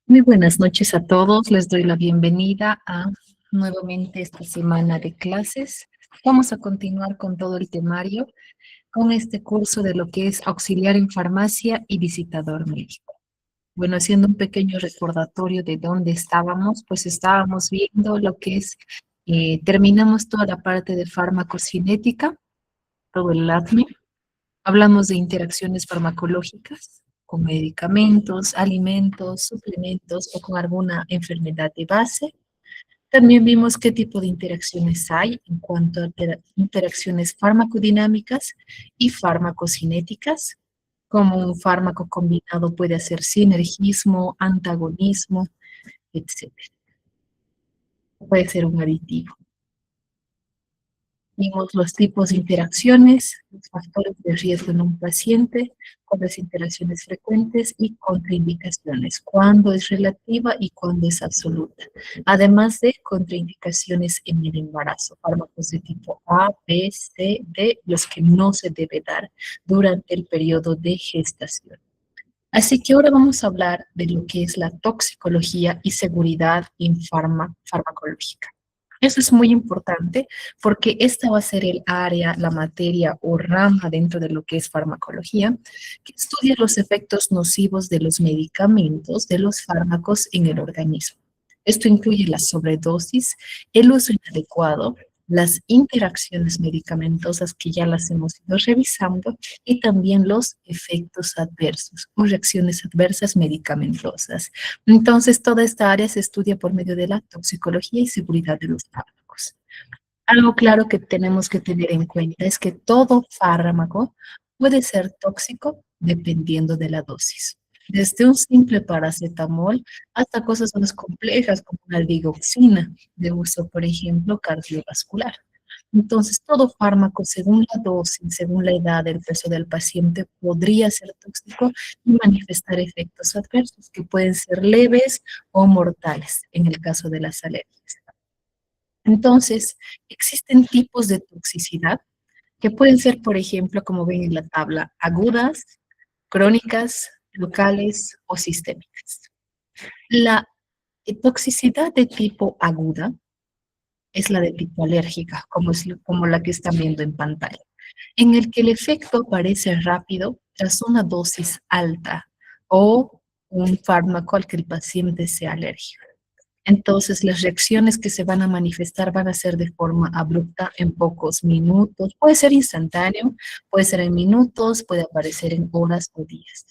Muy buenas noches a todos. Les doy la bienvenida a nuevamente esta semana de clases. Vamos a continuar con todo el temario, con este curso de lo que es auxiliar en farmacia y visitador médico. Bueno, haciendo un pequeño recordatorio de dónde estábamos, pues estábamos viendo lo que es, terminamos toda la parte de farmacocinética, todo el ADME. Hablamos de interacciones farmacológicas con medicamentos, alimentos, suplementos o con alguna enfermedad de base. También vimos qué tipo de interacciones hay en cuanto a interacciones farmacodinámicas y farmacocinéticas, como un fármaco combinado puede hacer sinergismo, antagonismo, etcétera. Puede ser un aditivo. Vimos los tipos de interacciones, los factores de riesgo en un paciente, con las interacciones frecuentes y contraindicaciones, cuándo es relativa y cuándo es absoluta. Además de contraindicaciones en el embarazo, fármacos de tipo A, B, C, D, los que no se debe dar durante el periodo de gestación. Así que ahora vamos a hablar de lo que es la toxicología y seguridad en farmacológica. Eso es muy importante porque esta va a ser el área, la materia o rama dentro de lo que es farmacología, que estudia los efectos nocivos de los medicamentos, de los fármacos en el organismo. Esto incluye la sobredosis, el uso inadecuado, las interacciones medicamentosas que ya las hemos ido revisando y también los efectos adversos o reacciones adversas medicamentosas. Entonces, toda esta área se estudia por medio de la toxicología y seguridad de los fármacos. Algo claro que tenemos que tener en cuenta es que todo fármaco puede ser tóxico dependiendo de la dosis. Desde un simple paracetamol hasta cosas más complejas como una digoxina de uso, por ejemplo, cardiovascular. Entonces, todo fármaco, según la dosis, según la edad, el peso del paciente, podría ser tóxico y manifestar efectos adversos que pueden ser leves o mortales en el caso de las alergias. Entonces, existen tipos de toxicidad que pueden ser, por ejemplo, como ven en la tabla, agudas, crónicas, locales o sistémicas. La toxicidad de tipo aguda es la de tipo alérgica, como la que están viendo en pantalla, en el que el efecto aparece rápido tras una dosis alta o un fármaco al que el paciente sea alérgico. Entonces, las reacciones que se van a manifestar van a ser de forma abrupta en pocos minutos. Puede ser instantáneo, puede ser en minutos, puede aparecer en horas o días.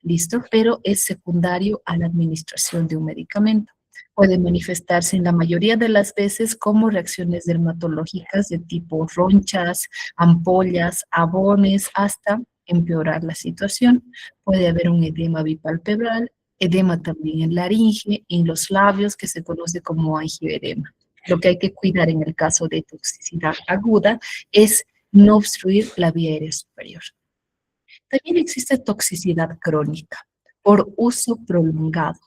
¿Listo? Pero es secundario a la administración de un medicamento. Puede manifestarse en la mayoría de las veces como reacciones dermatológicas de tipo ronchas, ampollas, abones, hasta empeorar la situación. Puede haber un edema bipalpebral, edema también en laringe, en los labios, que se conoce como angioedema. Lo que hay que cuidar en el caso de toxicidad aguda es no obstruir la vía aérea superior. También existe toxicidad crónica por uso prolongado.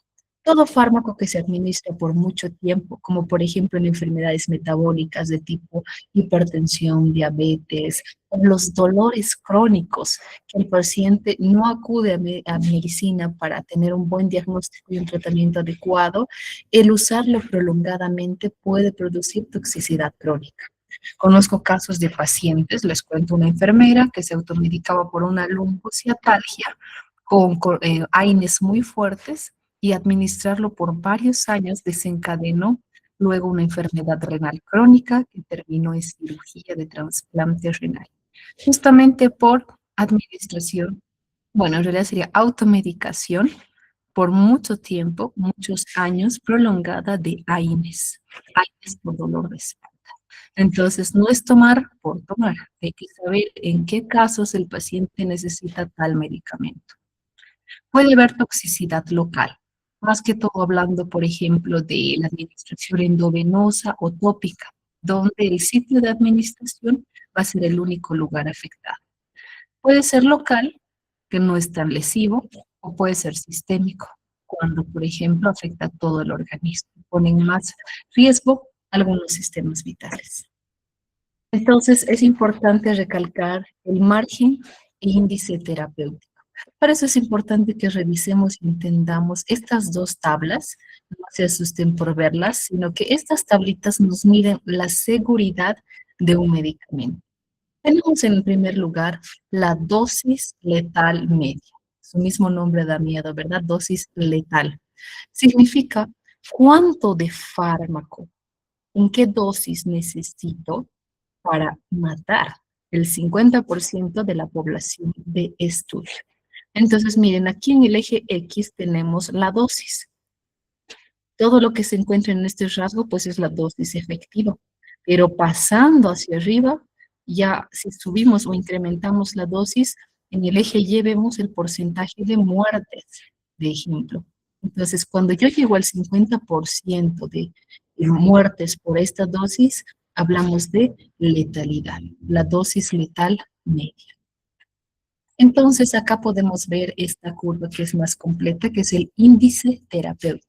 Todo fármaco que se administra por mucho tiempo, como por ejemplo en enfermedades metabólicas de tipo hipertensión, diabetes, o los dolores crónicos, que el paciente no acude a medicina para tener un buen diagnóstico y un tratamiento adecuado, el usarlo prolongadamente puede producir toxicidad crónica. Conozco casos de pacientes, les cuento una enfermera que se automedicaba por una lumpociatalgia con AINES muy fuertes y administrarlo por varios años desencadenó luego una enfermedad renal crónica que terminó en cirugía de trasplante renal, justamente por administración, bueno, en realidad sería automedicación por mucho tiempo, muchos años prolongada de AINES por dolor de espalda. Entonces, no es tomar por tomar, hay que saber en qué casos el paciente necesita tal medicamento. Puede haber toxicidad local, más que todo hablando, por ejemplo, de la administración endovenosa o tópica, donde el sitio de administración va a ser el único lugar afectado. Puede ser local, que no es tan lesivo, o puede ser sistémico, cuando, por ejemplo, afecta a todo el organismo, pone en más riesgo algunos sistemas vitales. Entonces, es importante recalcar el margen e índice terapéutico. Para eso es importante que revisemos y entendamos estas dos tablas. No se asusten por verlas, sino que estas tablitas nos miden la seguridad de un medicamento. Tenemos en primer lugar la dosis letal media. Su mismo nombre da miedo, ¿verdad? Dosis letal. Significa cuánto de fármaco, en qué dosis necesito para matar el 50% de la población de estudio. Entonces, miren, aquí en el eje X tenemos la dosis. Todo lo que se encuentra en este rasgo, pues es la dosis efectiva. Pero pasando hacia arriba, ya si subimos o incrementamos la dosis, en el eje Y vemos el porcentaje de muertes, de ejemplo. Entonces, cuando yo llego al 50% de muertes por esta dosis, hablamos de letalidad, la dosis letal media. Entonces, acá podemos ver esta curva que es más completa, que es el índice terapéutico.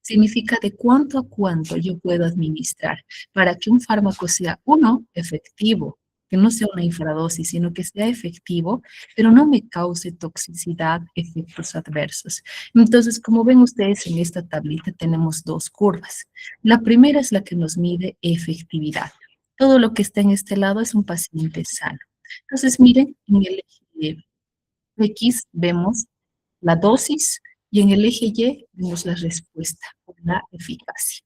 Significa de cuánto a cuánto yo puedo administrar para que un fármaco sea, uno, efectivo, que no sea una infradosis, sino que sea efectivo, pero no me cause toxicidad, efectos adversos. Entonces, como ven ustedes en esta tablita, tenemos dos curvas. La primera es la que nos mide efectividad. Todo lo que está en este lado es un paciente sano. Entonces, miren, en el eje X vemos la dosis y en el eje Y vemos la respuesta o la eficacia.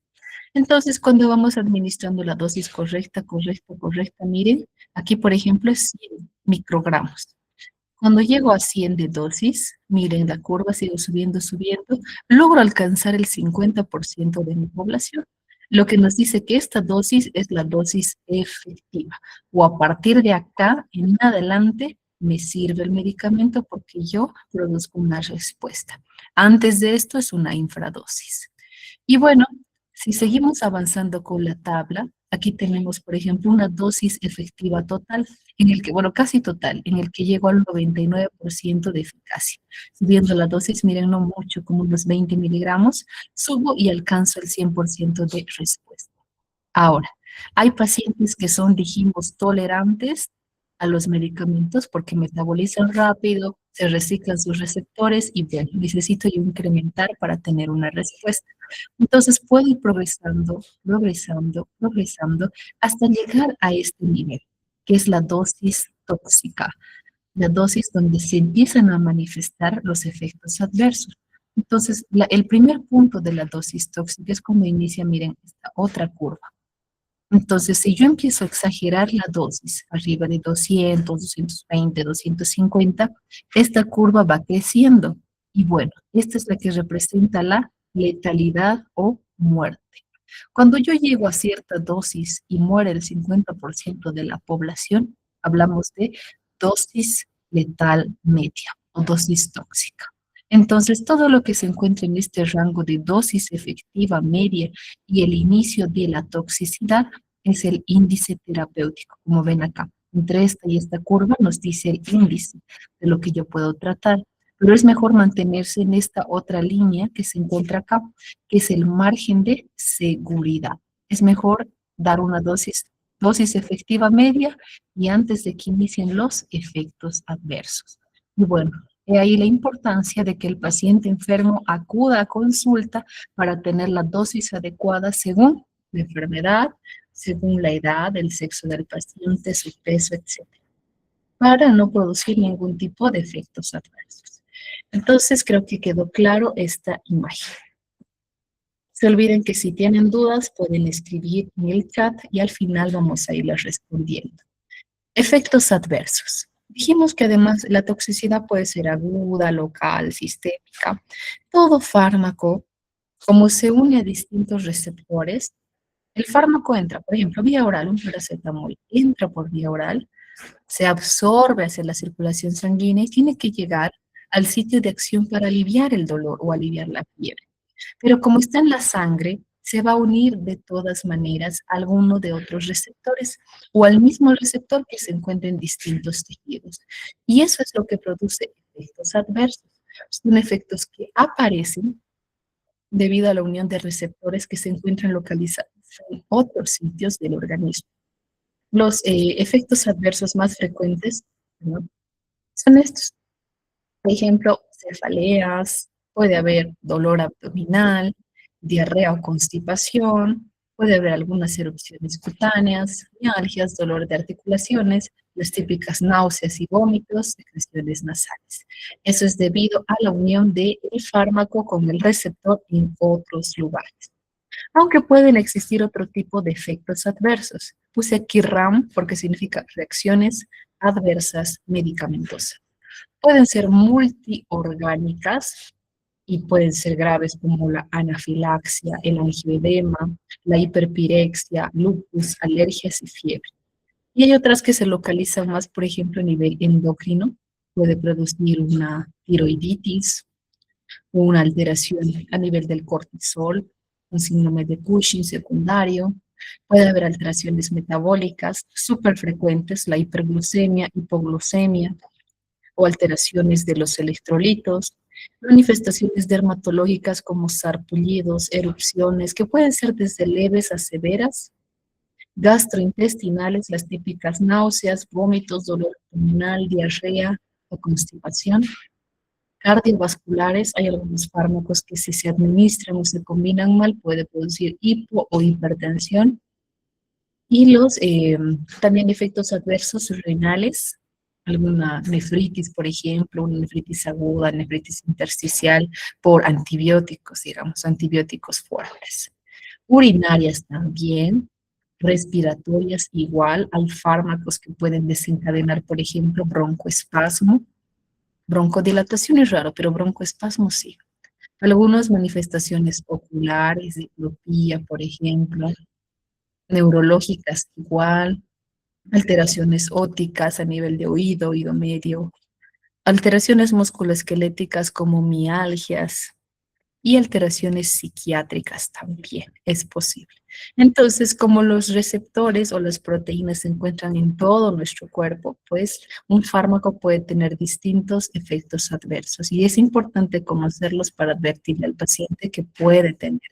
Entonces, cuando vamos administrando la dosis correcta, miren, aquí por ejemplo es 100 microgramos. Cuando llego a 100 de dosis, miren, la curva sigue subiendo, subiendo, logro alcanzar el 50% de mi población, lo que nos dice que esta dosis es la dosis efectiva. O a partir de acá en adelante me sirve el medicamento porque yo produzco una respuesta. Antes de esto es una infradosis. Y bueno, si seguimos avanzando con la tabla, aquí tenemos, por ejemplo, una dosis efectiva total, en el que, bueno, casi total, en el que llego al 99% de eficacia. Subiendo la dosis, miren, no mucho, como unos 20 miligramos, subo y alcanzo el 100% de respuesta. Ahora, hay pacientes que son, dijimos, tolerantes a los medicamentos porque metabolizan rápido, se reciclan sus receptores y bien, necesito yo incrementar para tener una respuesta. Entonces puedo ir progresando, progresando, progresando hasta llegar a este nivel, que es la dosis tóxica, la dosis donde se empiezan a manifestar los efectos adversos. Entonces, el primer punto de la dosis tóxica es cuando inicia, miren, esta otra curva. Entonces, si yo empiezo a exagerar la dosis, arriba de 200, 220, 250, esta curva va creciendo. Y bueno, esta es la que representa la letalidad o muerte. Cuando yo llego a cierta dosis y muere el 50% de la población, hablamos de dosis letal media o dosis tóxica. Entonces, todo lo que se encuentra en este rango de dosis efectiva media y el inicio de la toxicidad es el índice terapéutico, como ven acá. Entre esta y esta curva nos dice el índice de lo que yo puedo tratar, pero es mejor mantenerse en esta otra línea que se encuentra acá, que es el margen de seguridad. Es mejor dar una dosis efectiva media y antes de que inicien los efectos adversos. Y bueno, he ahí la importancia de que el paciente enfermo acuda a consulta para tener la dosis adecuada según la enfermedad, según la edad, el sexo del paciente, su peso, etcétera, para no producir ningún tipo de efectos adversos. Entonces, creo que quedó claro esta imagen. Se olviden que si tienen dudas pueden escribir en el chat y al final vamos a irles respondiendo. Efectos adversos. Dijimos que además la toxicidad puede ser aguda, local, sistémica. Todo fármaco, como se une a distintos receptores, el fármaco entra, por ejemplo, vía oral, un paracetamol entra por vía oral, se absorbe hacia la circulación sanguínea y tiene que llegar al sitio de acción para aliviar el dolor o aliviar la fiebre. Pero como está en la sangre, se va a unir de todas maneras a alguno de otros receptores o al mismo receptor que se encuentra en distintos tejidos. Y eso es lo que produce efectos adversos. Son efectos que aparecen debido a la unión de receptores que se encuentran localizados en otros sitios del organismo. Los efectos adversos más frecuentes, ¿no?, son estos. Por ejemplo, cefaleas, puede haber dolor abdominal, diarrea o constipación, puede haber algunas erupciones cutáneas, mialgias, dolor de articulaciones, las típicas náuseas y vómitos, secreciones nasales. Eso es debido a la unión del fármaco con el receptor en otros lugares. Aunque pueden existir otro tipo de efectos adversos. Puse aquí RAM porque significa reacciones adversas medicamentosas. Pueden ser multiorgánicas y pueden ser graves como la anafilaxia, el angioedema, la hiperpirexia, lupus, alergias y fiebre. Y hay otras que se localizan más, por ejemplo, a nivel endocrino. Puede producir una tiroiditis, una alteración a nivel del cortisol, un síndrome de Cushing secundario. Puede haber alteraciones metabólicas súper frecuentes, la hiperglucemia, hipoglucemia, o alteraciones de los electrolitos, manifestaciones dermatológicas como sarpullidos, erupciones, que pueden ser desde leves a severas, gastrointestinales, las típicas náuseas, vómitos, dolor abdominal, diarrea o constipación, cardiovasculares, hay algunos fármacos que si se administran o se combinan mal puede producir hipo o hipertensión, y también efectos adversos renales, alguna nefritis, por ejemplo, una nefritis aguda, nefritis intersticial por antibióticos, digamos, antibióticos fuertes. Urinarias también, respiratorias igual, hay fármacos que pueden desencadenar, por ejemplo, broncoespasmo. Broncodilatación es raro, pero broncoespasmo sí. Algunas manifestaciones oculares, diplopía, por ejemplo, neurológicas igual, alteraciones ópticas a nivel de oído, oído medio, alteraciones musculoesqueléticas como mialgias y alteraciones psiquiátricas también es posible. Entonces, como los receptores o las proteínas se encuentran en todo nuestro cuerpo, pues un fármaco puede tener distintos efectos adversos y es importante conocerlos para advertirle al paciente que puede tener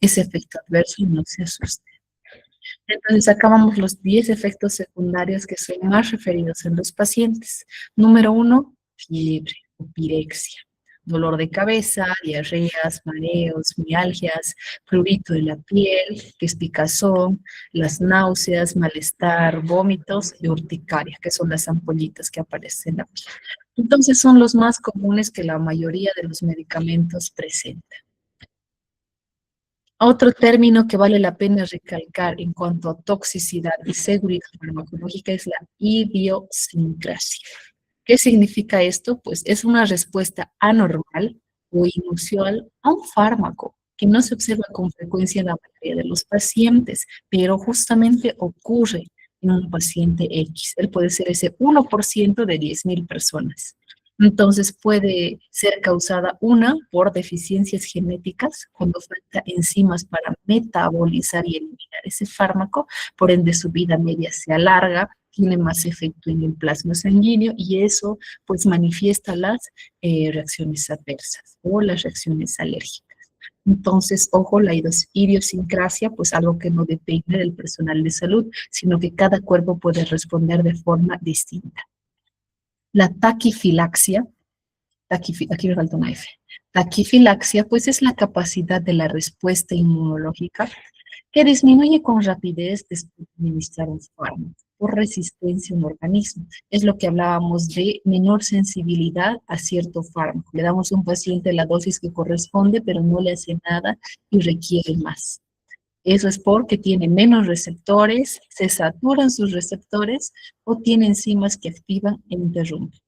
ese efecto adverso y no se asuste. Entonces, acá vamos los 10 efectos secundarios que son más referidos en los pacientes. Número 1, fiebre o pirexia. Dolor de cabeza, diarreas, mareos, mialgias, prurito de la piel, que es picazón, las náuseas, malestar, vómitos y urticaria, que son las ampollitas que aparecen en la piel. Entonces, son los más comunes que la mayoría de los medicamentos presentan. Otro término que vale la pena recalcar en cuanto a toxicidad y seguridad farmacológica es la idiosincrasia. ¿Qué significa esto? Pues es una respuesta anormal o inusual a un fármaco que no se observa con frecuencia en la mayoría de los pacientes, pero justamente ocurre en un paciente X. Él puede ser ese 1% de 10.000 personas. Entonces puede ser causada por deficiencias genéticas, cuando falta enzimas para metabolizar y eliminar ese fármaco, por ende su vida media se alarga, tiene más efecto en el plasma sanguíneo y eso pues manifiesta las reacciones adversas o las reacciones alérgicas. Entonces, ojo, la idiosincrasia, pues algo que no depende del personal de salud, sino que cada cuerpo puede responder de forma distinta. La taquifilaxia, aquí me falta una F. Taquifilaxia, pues es la capacidad de la respuesta inmunológica que disminuye con rapidez después de administrar un fármaco por resistencia a un organismo. Es lo que hablábamos de menor sensibilidad a cierto fármaco. Le damos a un paciente la dosis que corresponde, pero no le hace nada y requiere más. Eso es porque tiene menos receptores, se saturan sus receptores o tiene enzimas que activan e interrumpen.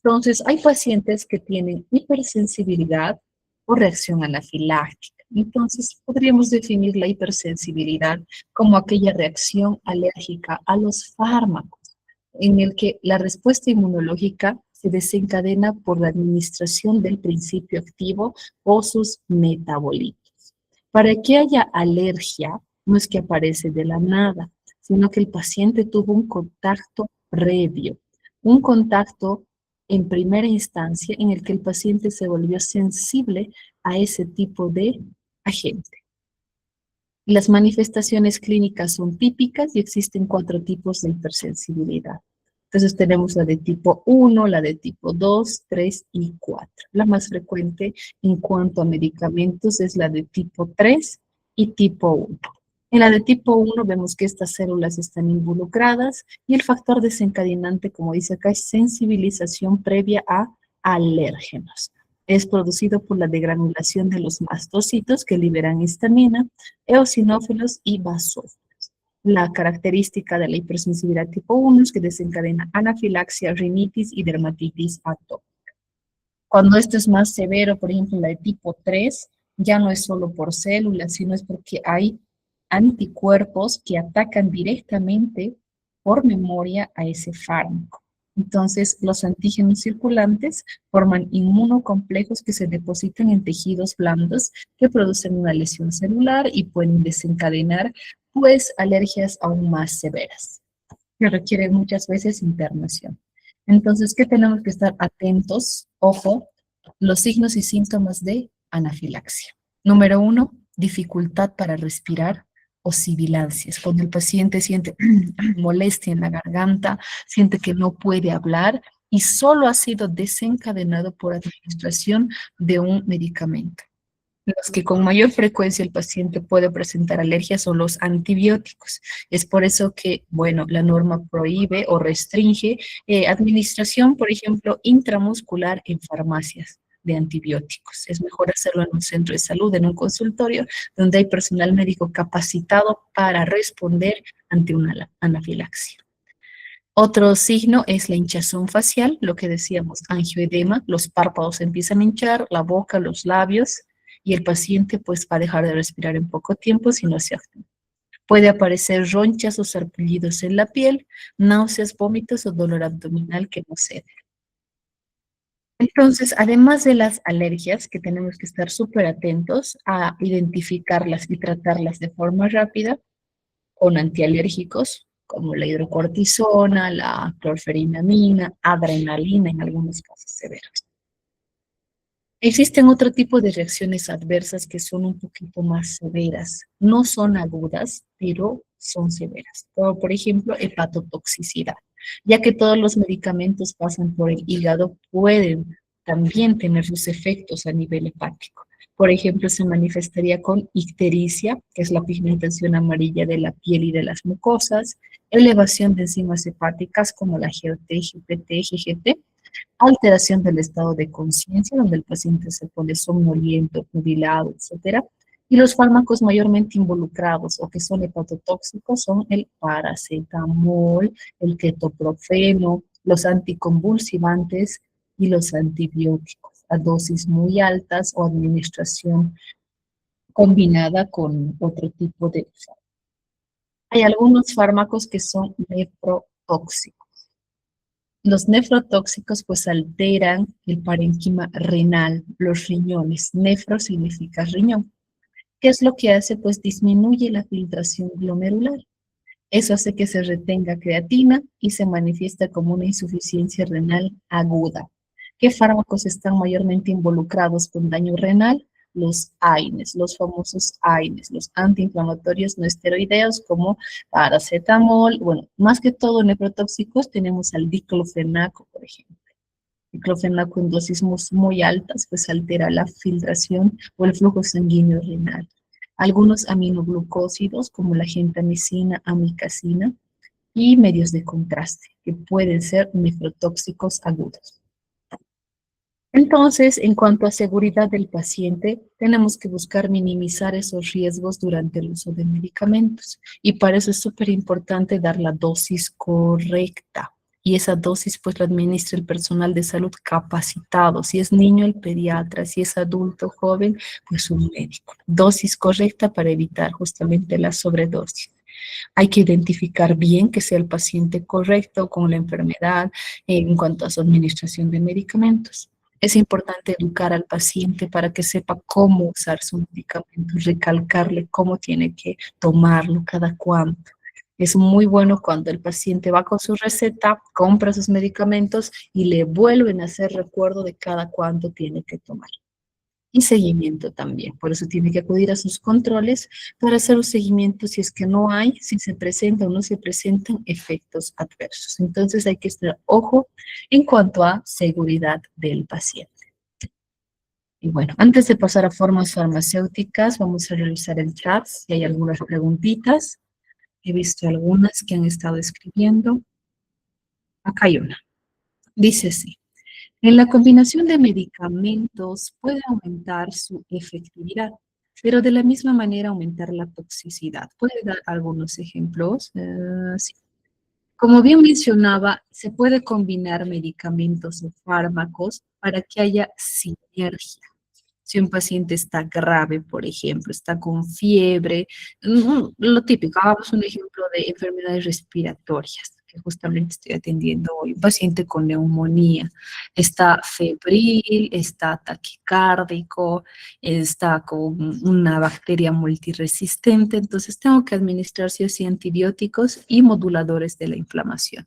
Entonces, hay pacientes que tienen hipersensibilidad o reacción anafiláctica. Entonces, podríamos definir la hipersensibilidad como aquella reacción alérgica a los fármacos, en el que la respuesta inmunológica se desencadena por la administración del principio activo o sus metabolitos. Para que haya alergia, no es que aparece de la nada, sino que el paciente tuvo un contacto previo, un contacto en primera instancia en el que el paciente se volvió sensible a ese tipo de agente. Las manifestaciones clínicas son típicas y existen 4 tipos de hipersensibilidad. Entonces tenemos la de tipo 1, la de tipo 2, 3 y 4. La más frecuente en cuanto a medicamentos es la de tipo 3 y tipo 1. En la de tipo 1 vemos que estas células están involucradas y el factor desencadenante, como dice acá, es sensibilización previa a alérgenos. Es producido por la degranulación de los mastocitos que liberan histamina, eosinófilos y basófilos. La característica de la hipersensibilidad tipo 1 es que desencadena anafilaxia, rinitis y dermatitis atópica. Cuando esto es más severo, por ejemplo, la de tipo 3, ya no es solo por células, sino es porque hay anticuerpos que atacan directamente por memoria a ese fármaco. Entonces, los antígenos circulantes forman inmunocomplejos que se depositan en tejidos blandos que producen una lesión celular y pueden desencadenar, pues, alergias aún más severas, que requieren muchas veces internación. Entonces, ¿qué tenemos que estar atentos? Ojo, los signos y síntomas de anafilaxia. Número 1, dificultad para respirar o sibilancias. Cuando el paciente siente molestia en la garganta, siente que no puede hablar y solo ha sido desencadenado por administración de un medicamento. Los que con mayor frecuencia el paciente puede presentar alergias son los antibióticos. Es por eso que, bueno, la norma prohíbe o restringe administración, por ejemplo, intramuscular en farmacias de antibióticos. Es mejor hacerlo en un centro de salud, en un consultorio, donde hay personal médico capacitado para responder ante una anafilaxia. Otro signo es la hinchazón facial, lo que decíamos, angioedema, los párpados empiezan a hinchar, la boca, los labios, y el paciente pues va a dejar de respirar en poco tiempo si no se activa. Puede aparecer ronchas o sarpullidos en la piel, náuseas, vómitos o dolor abdominal que no cede. Entonces, además de las alergias, que tenemos que estar súper atentos a identificarlas y tratarlas de forma rápida, con antialérgicos, como la hidrocortisona, la clorferinamina, adrenalina en algunos casos severos. Existen otro tipo de reacciones adversas que son un poquito más severas. No son agudas, pero son severas. Como por ejemplo, hepatotoxicidad. Ya que todos los medicamentos pasan por el hígado, pueden también tener sus efectos a nivel hepático. Por ejemplo, se manifestaría con ictericia, que es la pigmentación amarilla de la piel y de las mucosas, elevación de enzimas hepáticas como la GOT, GPT, GGT, alteración del estado de conciencia, donde el paciente se pone somnoliento, jubilado, etcétera. Y los fármacos mayormente involucrados o que son hepatotóxicos son el paracetamol, el ketoprofeno, los anticonvulsivantes y los antibióticos a dosis muy altas o administración combinada con otro tipo de... Hay algunos fármacos que son nefrotóxicos. Los nefrotóxicos pues alteran el parénquima renal, los riñones. Nefro significa riñón. ¿Qué es lo que hace? Pues disminuye la filtración glomerular. Eso hace que se retenga creatina y se manifiesta como una insuficiencia renal aguda. ¿Qué fármacos están mayormente involucrados con daño renal? Los AINES, los famosos AINES, los antiinflamatorios no esteroideos como paracetamol. Bueno, más que todo nefrotóxicos tenemos al diclofenaco, por ejemplo. Diclofenaco en dosis muy altas, pues altera la filtración o el flujo sanguíneo renal. Algunos aminoglucósidos como la gentamicina, amicacina y medios de contraste que pueden ser nefrotóxicos agudos. Entonces, en cuanto a seguridad del paciente, tenemos que buscar minimizar esos riesgos durante el uso de medicamentos y para eso es súper importante dar la dosis correcta. Y esa dosis pues la administra el personal de salud capacitado. Si es niño, el pediatra. Si es adulto, joven, pues un médico. Dosis correcta para evitar justamente la sobredosis. Hay que identificar bien que sea el paciente correcto con la enfermedad en cuanto a su administración de medicamentos. Es importante educar al paciente para que sepa cómo usar su medicamento, recalcarle cómo tiene que tomarlo, cada cuánto. Es muy bueno cuando el paciente va con su receta, compra sus medicamentos y le vuelven a hacer recuerdo de cada cuánto tiene que tomar. y seguimiento también. Por eso tiene que acudir a sus controles para hacer un seguimiento si es que no hay, si se presentan o no se presentan efectos adversos. Entonces hay que estar ojo en cuanto a seguridad del paciente. Y bueno, antes de pasar a formas farmacéuticas, vamos a revisar el chat si hay algunas preguntitas. He visto algunas que han estado escribiendo. Acá hay una. Dice así. En la combinación de medicamentos puede aumentar su efectividad, pero de la misma manera aumentar la toxicidad. ¿Puede dar algunos ejemplos? Sí. Como bien mencionaba, se puede combinar medicamentos o fármacos para que haya sinergia. Si un paciente está grave, por ejemplo, está con fiebre, lo típico, hagamos un ejemplo de enfermedades respiratorias, que justamente estoy atendiendo hoy, un paciente con neumonía, está febril, está taquicárdico, está con una bacteria multiresistente, entonces tengo que administrar sí o sí antibióticos y moduladores de la inflamación.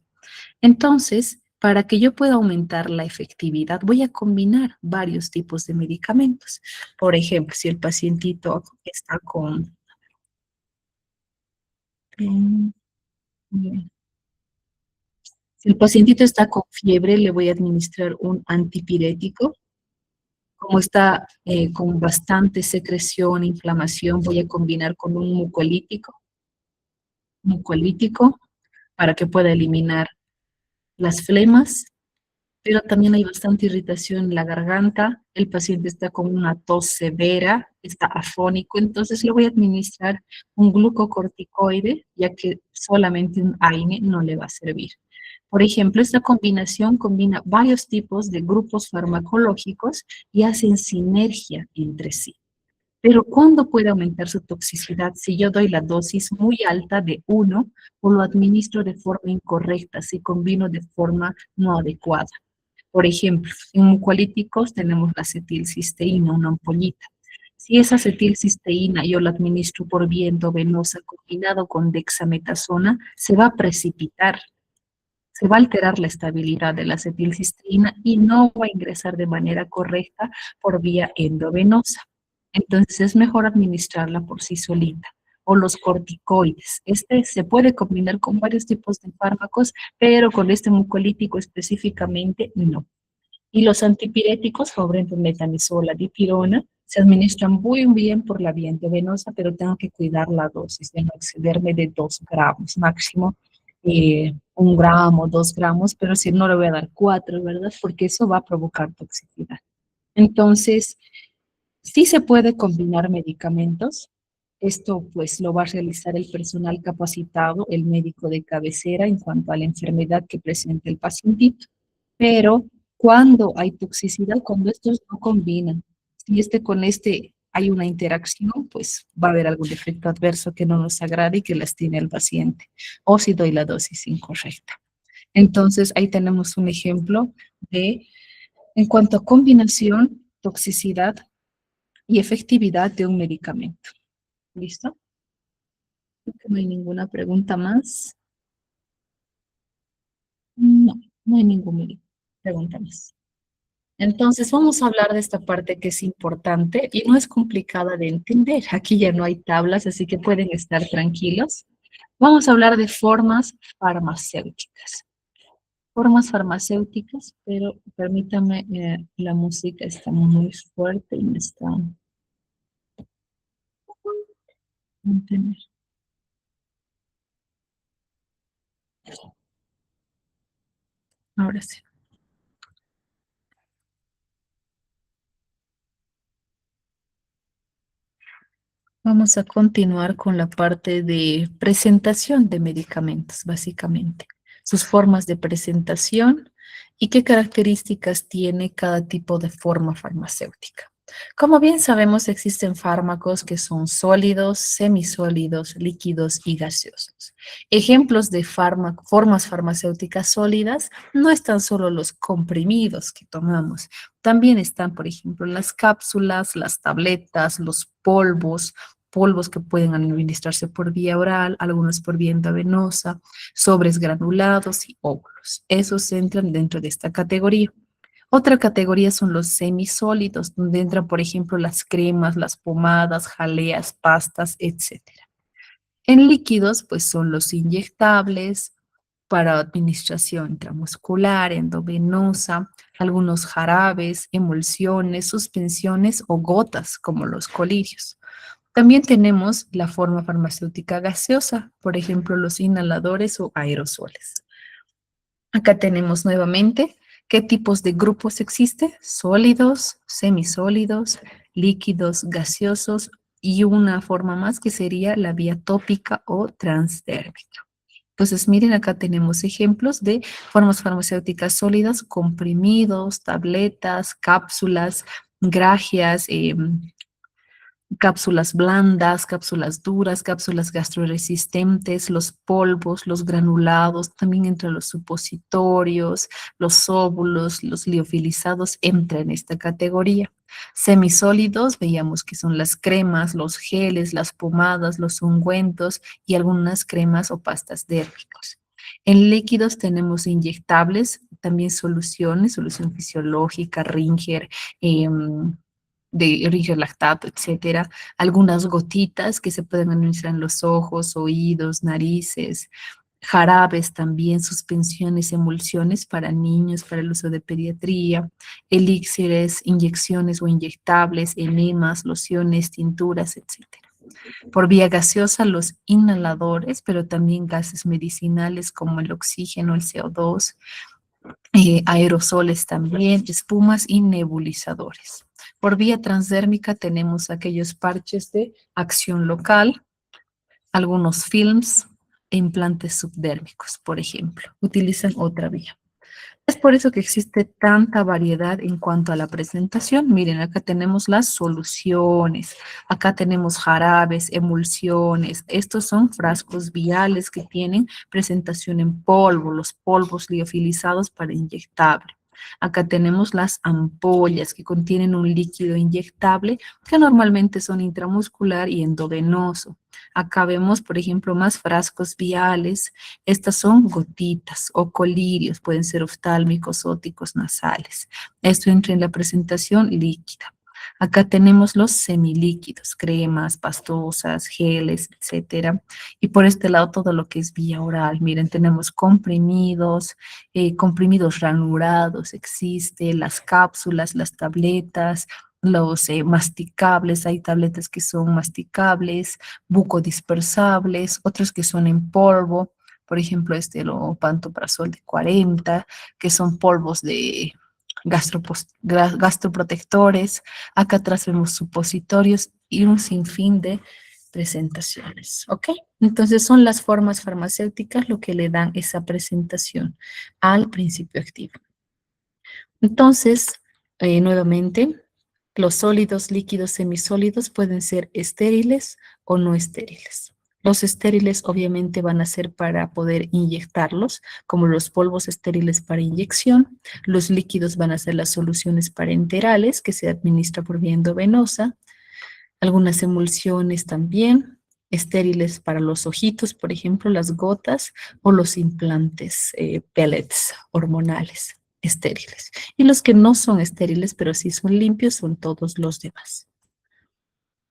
Entonces, para que yo pueda aumentar la efectividad, voy a combinar varios tipos de medicamentos. Por ejemplo, si el pacientito está con... mm, mm, si el pacientito está con fiebre, le voy a administrar un antipirético. Como está con bastante secreción, inflamación, voy a combinar con un mucolítico para que pueda eliminar las flemas, pero también hay bastante irritación en la garganta, el paciente está con una tos severa, está afónico, entonces le voy a administrar un glucocorticoide, ya que solamente un AINE no le va a servir. Por ejemplo, esta combinación combina varios tipos de grupos farmacológicos y hacen sinergia entre sí. Pero ¿cuándo puede aumentar su toxicidad? Si yo doy la dosis muy alta de uno o lo administro de forma incorrecta, si combino de forma no adecuada. Por ejemplo, en mucoalíticos tenemos la acetilcisteína, una ampollita. Si esa acetilcisteína yo la administro por vía endovenosa combinado con dexametasona, se va a precipitar, se va a alterar la estabilidad de la acetilcisteína y no va a ingresar de manera correcta por vía endovenosa. Entonces es mejor administrarla por sí solita. O los corticoides. Este se puede combinar con varios tipos de fármacos, pero con este mucolítico específicamente no. Y los antipiréticos, por ejemplo, metanisola, dipirona, se administran muy bien por la vía endovenosa, pero tengo que cuidar la dosis, de no excederme de 2 gramos, máximo 1 gramo, 2 gramos, pero si no le voy a dar 4, ¿verdad? Porque eso va a provocar toxicidad. Entonces, sí se puede combinar medicamentos. Esto pues lo va a realizar el personal capacitado, el médico de cabecera en cuanto a la enfermedad que presenta el pacientito. Pero cuando hay toxicidad, cuando estos no combinan, si este con este hay una interacción, pues va a haber algún efecto adverso que no nos agrade y que lastime al paciente, o si doy la dosis incorrecta. Entonces, ahí tenemos un ejemplo de, en cuanto a combinación, toxicidad y efectividad de un medicamento. ¿Listo? Creo que no hay ninguna pregunta más. No, no hay ninguna pregunta más. Entonces vamos a hablar de esta parte que es importante y no es complicada de entender. Aquí ya no hay tablas, así que pueden estar tranquilos. Vamos a hablar de formas farmacéuticas. Formas farmacéuticas, pero permítame, la música está muy fuerte y me está... Mantener. Ahora sí. Vamos a continuar con la parte de presentación de medicamentos, básicamente. Sus formas de presentación y qué características tiene cada tipo de forma farmacéutica. Como bien sabemos, existen fármacos que son sólidos, semisólidos, líquidos y gaseosos. Ejemplos de formas farmacéuticas sólidas no están solo los comprimidos que tomamos, también están, por ejemplo, las cápsulas, las tabletas, los polvos que pueden administrarse por vía oral, algunos por vía endovenosa, sobres granulados y óvulos. Esos entran dentro de esta categoría. Otra categoría son los semisólidos, donde entran, por ejemplo, las cremas, las pomadas, jaleas, pastas, etcétera. En líquidos, pues son los inyectables para administración intramuscular, endovenosa, algunos jarabes, emulsiones, suspensiones o gotas, como los colirios. También tenemos la forma farmacéutica gaseosa, por ejemplo, los inhaladores o aerosoles. Acá tenemos nuevamente qué tipos de grupos existen: sólidos, semisólidos, líquidos, gaseosos y una forma más que sería la vía tópica o transdérmica. Entonces, miren, acá tenemos ejemplos de formas farmacéuticas sólidas: comprimidos, tabletas, cápsulas, grajeas, cápsulas blandas, cápsulas duras, cápsulas gastroresistentes, los polvos, los granulados, también entre los supositorios, los óvulos, los liofilizados entran en esta categoría. Semisólidos, veíamos que son las cremas, los geles, las pomadas, los ungüentos y algunas cremas o pastas dérmicas. En líquidos tenemos inyectables, también soluciones, solución fisiológica, Ringer, de Ringer lactato, etcétera, algunas gotitas que se pueden administrar en los ojos, oídos, narices, jarabes también, suspensiones, emulsiones para niños, para el uso de pediatría, elixires, inyecciones o inyectables, enemas, lociones, tinturas, etcétera. Por vía gaseosa, los inhaladores, pero también gases medicinales como el oxígeno, el CO2, aerosoles también, espumas y nebulizadores. Por vía transdérmica tenemos aquellos parches de acción local, algunos films e implantes subdérmicos, por ejemplo. Utilizan otra vía. Es por eso que existe tanta variedad en cuanto a la presentación. Miren, acá tenemos las soluciones, acá tenemos jarabes, emulsiones. Estos son frascos viales que tienen presentación en polvo, los polvos liofilizados para inyectable. Acá tenemos las ampollas que contienen un líquido inyectable que normalmente son intramuscular y endovenoso. Acá vemos, por ejemplo, más frascos viales. Estas son gotitas o colirios, pueden ser oftálmicos, óticos, nasales. Esto entra en la presentación líquida. Acá tenemos los semilíquidos, cremas, pastosas, geles, etcétera. Y por este lado todo lo que es vía oral. Miren, tenemos comprimidos, comprimidos ranurados, existe, las cápsulas, las tabletas, los masticables, hay tabletas que son masticables, bucodispersables, otros que son en polvo, por ejemplo, lo pantoprazol de 40, que son polvos de gastroprotectores. Acá atrás vemos supositorios y un sinfín de presentaciones, ¿ok? Entonces son las formas farmacéuticas lo que le dan esa presentación al principio activo. Entonces, nuevamente, los sólidos, líquidos, semisólidos pueden ser estériles o no estériles. Los estériles obviamente van a ser para poder inyectarlos, como los polvos estériles para inyección. Los líquidos van a ser las soluciones parenterales que se administra por vía endovenosa. Algunas emulsiones también, estériles para los ojitos, por ejemplo, las gotas o los implantes, pellets hormonales estériles. Y los que no son estériles, pero sí son limpios, son todos los demás.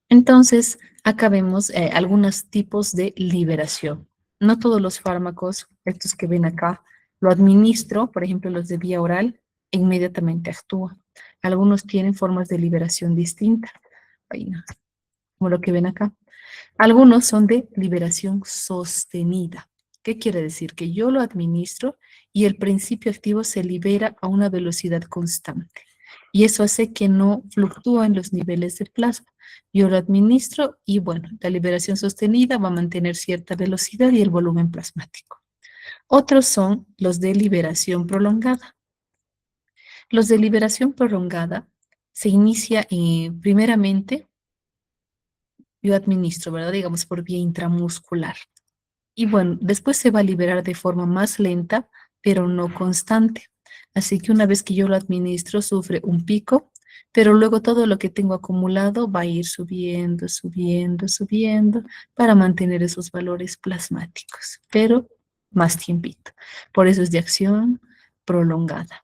Entonces, acá vemos algunos tipos de liberación. No todos los fármacos, estos que ven acá, lo administro, por ejemplo, los de vía oral, e inmediatamente actúan. Algunos tienen formas de liberación distintas. Ahí no, como lo que ven acá. Algunos son de liberación sostenida. ¿Qué quiere decir? Que yo lo administro y el principio activo se libera a una velocidad constante. Y eso hace que no fluctúen los niveles de plasma. Yo lo administro y bueno, la liberación sostenida va a mantener cierta velocidad y el volumen plasmático. Otros son los de liberación prolongada. Los de liberación prolongada se inicia primeramente, yo administro, ¿verdad? Digamos por vía intramuscular. Y bueno, después se va a liberar de forma más lenta, pero no constante. Así que una vez que yo lo administro, sufre un pico, pero luego todo lo que tengo acumulado va a ir subiendo, subiendo, subiendo para mantener esos valores plasmáticos, pero más tiempito. Por eso es de acción prolongada.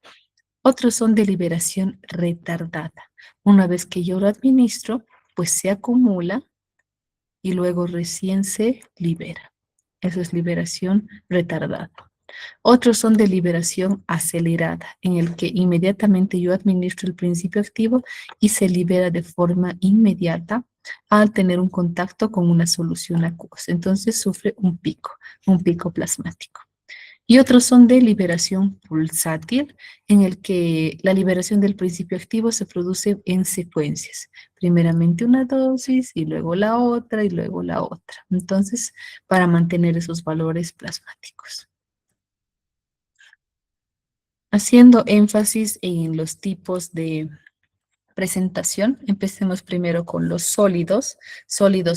Otros son de liberación retardada. Una vez que yo lo administro, pues se acumula y luego recién se libera. Eso es liberación retardada. Otros son de liberación acelerada, en el que inmediatamente yo administro el principio activo y se libera de forma inmediata al tener un contacto con una solución acuosa. Entonces sufre un pico plasmático. Y otros son de liberación pulsátil, en el que la liberación del principio activo se produce en secuencias. Primeramente una dosis y luego la otra y luego la otra. Entonces, para mantener esos valores plasmáticos. Haciendo énfasis en los tipos de presentación, empecemos primero con los sólidos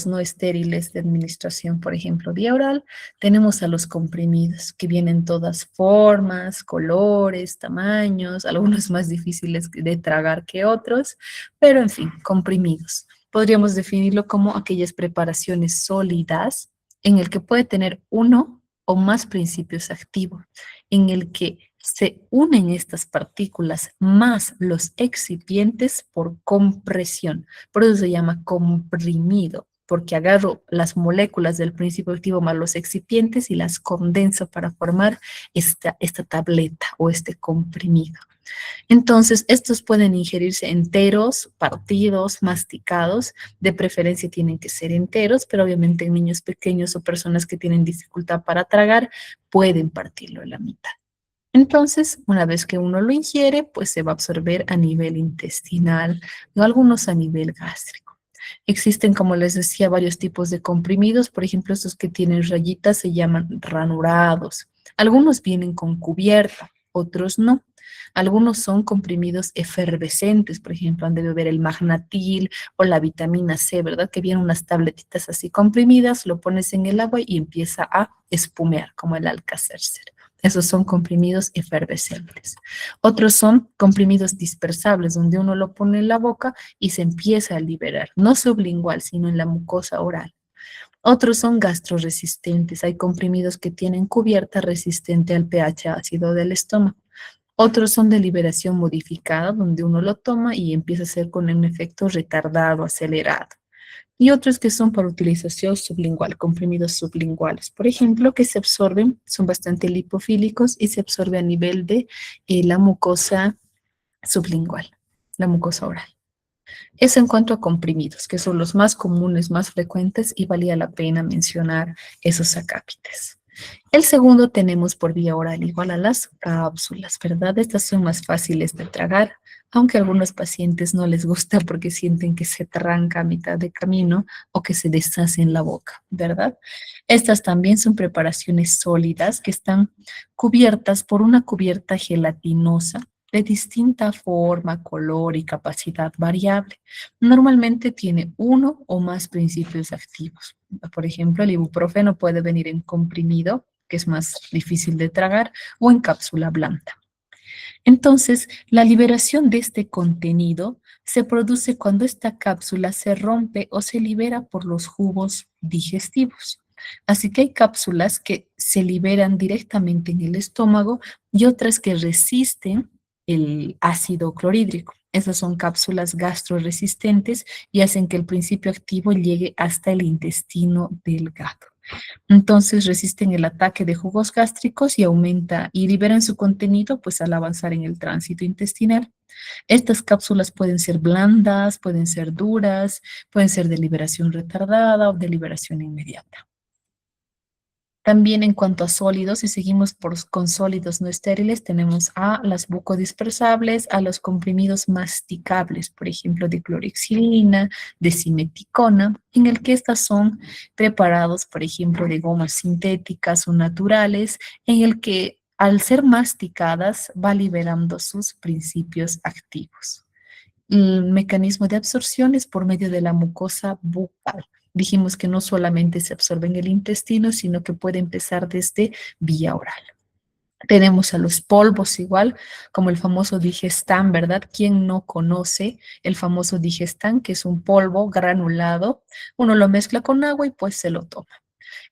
no estériles de administración, por ejemplo, vía oral. Tenemos a los comprimidos, que vienen todas formas, colores, tamaños, algunos más difíciles de tragar que otros, pero en fin, comprimidos. Podríamos definirlo como aquellas preparaciones sólidas en el que puede tener uno o más principios activos, en el que se unen estas partículas más los excipientes por compresión. Por eso se llama comprimido, porque agarro las moléculas del principio activo más los excipientes y las condenso para formar esta tableta o este comprimido. Entonces, estos pueden ingerirse enteros, partidos, masticados. De preferencia tienen que ser enteros, pero obviamente en niños pequeños o personas que tienen dificultad para tragar, pueden partirlo en la mitad. Entonces, una vez que uno lo ingiere, pues se va a absorber a nivel intestinal o algunos a nivel gástrico. Existen, como les decía, varios tipos de comprimidos. Por ejemplo, estos que tienen rayitas se llaman ranurados. Algunos vienen con cubierta, otros no. Algunos son comprimidos efervescentes, por ejemplo, han de beber el magnatil o la vitamina C, ¿verdad? Que vienen unas tabletitas así comprimidas, lo pones en el agua y empieza a espumear, como el Alka-Seltzer. Esos son comprimidos efervescentes. Otros son comprimidos dispersables, donde uno lo pone en la boca y se empieza a liberar, no sublingual, sino en la mucosa oral. Otros son gastroresistentes. Hay comprimidos que tienen cubierta resistente al pH ácido del estómago. Otros son de liberación modificada, donde uno lo toma y empieza a hacer con un efecto retardado, acelerado. Y otros que son para utilización sublingual, comprimidos sublinguales. Por ejemplo, que se absorben, son bastante lipofílicos y se absorbe a nivel de la mucosa sublingual, la mucosa oral. Eso en cuanto a comprimidos, que son los más comunes, más frecuentes, y valía la pena mencionar esos acápites. El segundo tenemos por vía oral igual a las cápsulas, ¿verdad? Estas son más fáciles de tragar, aunque a algunos pacientes no les gusta porque sienten que se tranca a mitad de camino o que se deshace en la boca, ¿verdad? Estas también son preparaciones sólidas que están cubiertas por una cubierta gelatinosa de distinta forma, color y capacidad variable. Normalmente tiene uno o más principios activos. Por ejemplo, el ibuprofeno puede venir en comprimido, que es más difícil de tragar, o en cápsula blanda. Entonces, la liberación de este contenido se produce cuando esta cápsula se rompe o se libera por los jugos digestivos. Así que hay cápsulas que se liberan directamente en el estómago y otras que resisten el ácido clorhídrico. Esas son cápsulas gastroresistentes y hacen que el principio activo llegue hasta el intestino delgado. Entonces resisten el ataque de jugos gástricos y aumenta y liberan su contenido pues al avanzar en el tránsito intestinal. Estas cápsulas pueden ser blandas, pueden ser duras, pueden ser de liberación retardada o de liberación inmediata. También en cuanto a sólidos, si seguimos con sólidos no estériles, tenemos a las bucodispersables, a los comprimidos masticables, por ejemplo, de clorexidina, de simeticona, en el que estas son preparados, por ejemplo, de gomas sintéticas o naturales, en el que al ser masticadas va liberando sus principios activos. El mecanismo de absorción es por medio de la mucosa bucal. Dijimos que no solamente se absorbe en el intestino, sino que puede empezar desde vía oral. Tenemos a los polvos igual, como el famoso Digestan, ¿verdad? ¿Quién no conoce el famoso Digestan, que es un polvo granulado? Uno lo mezcla con agua y pues se lo toma.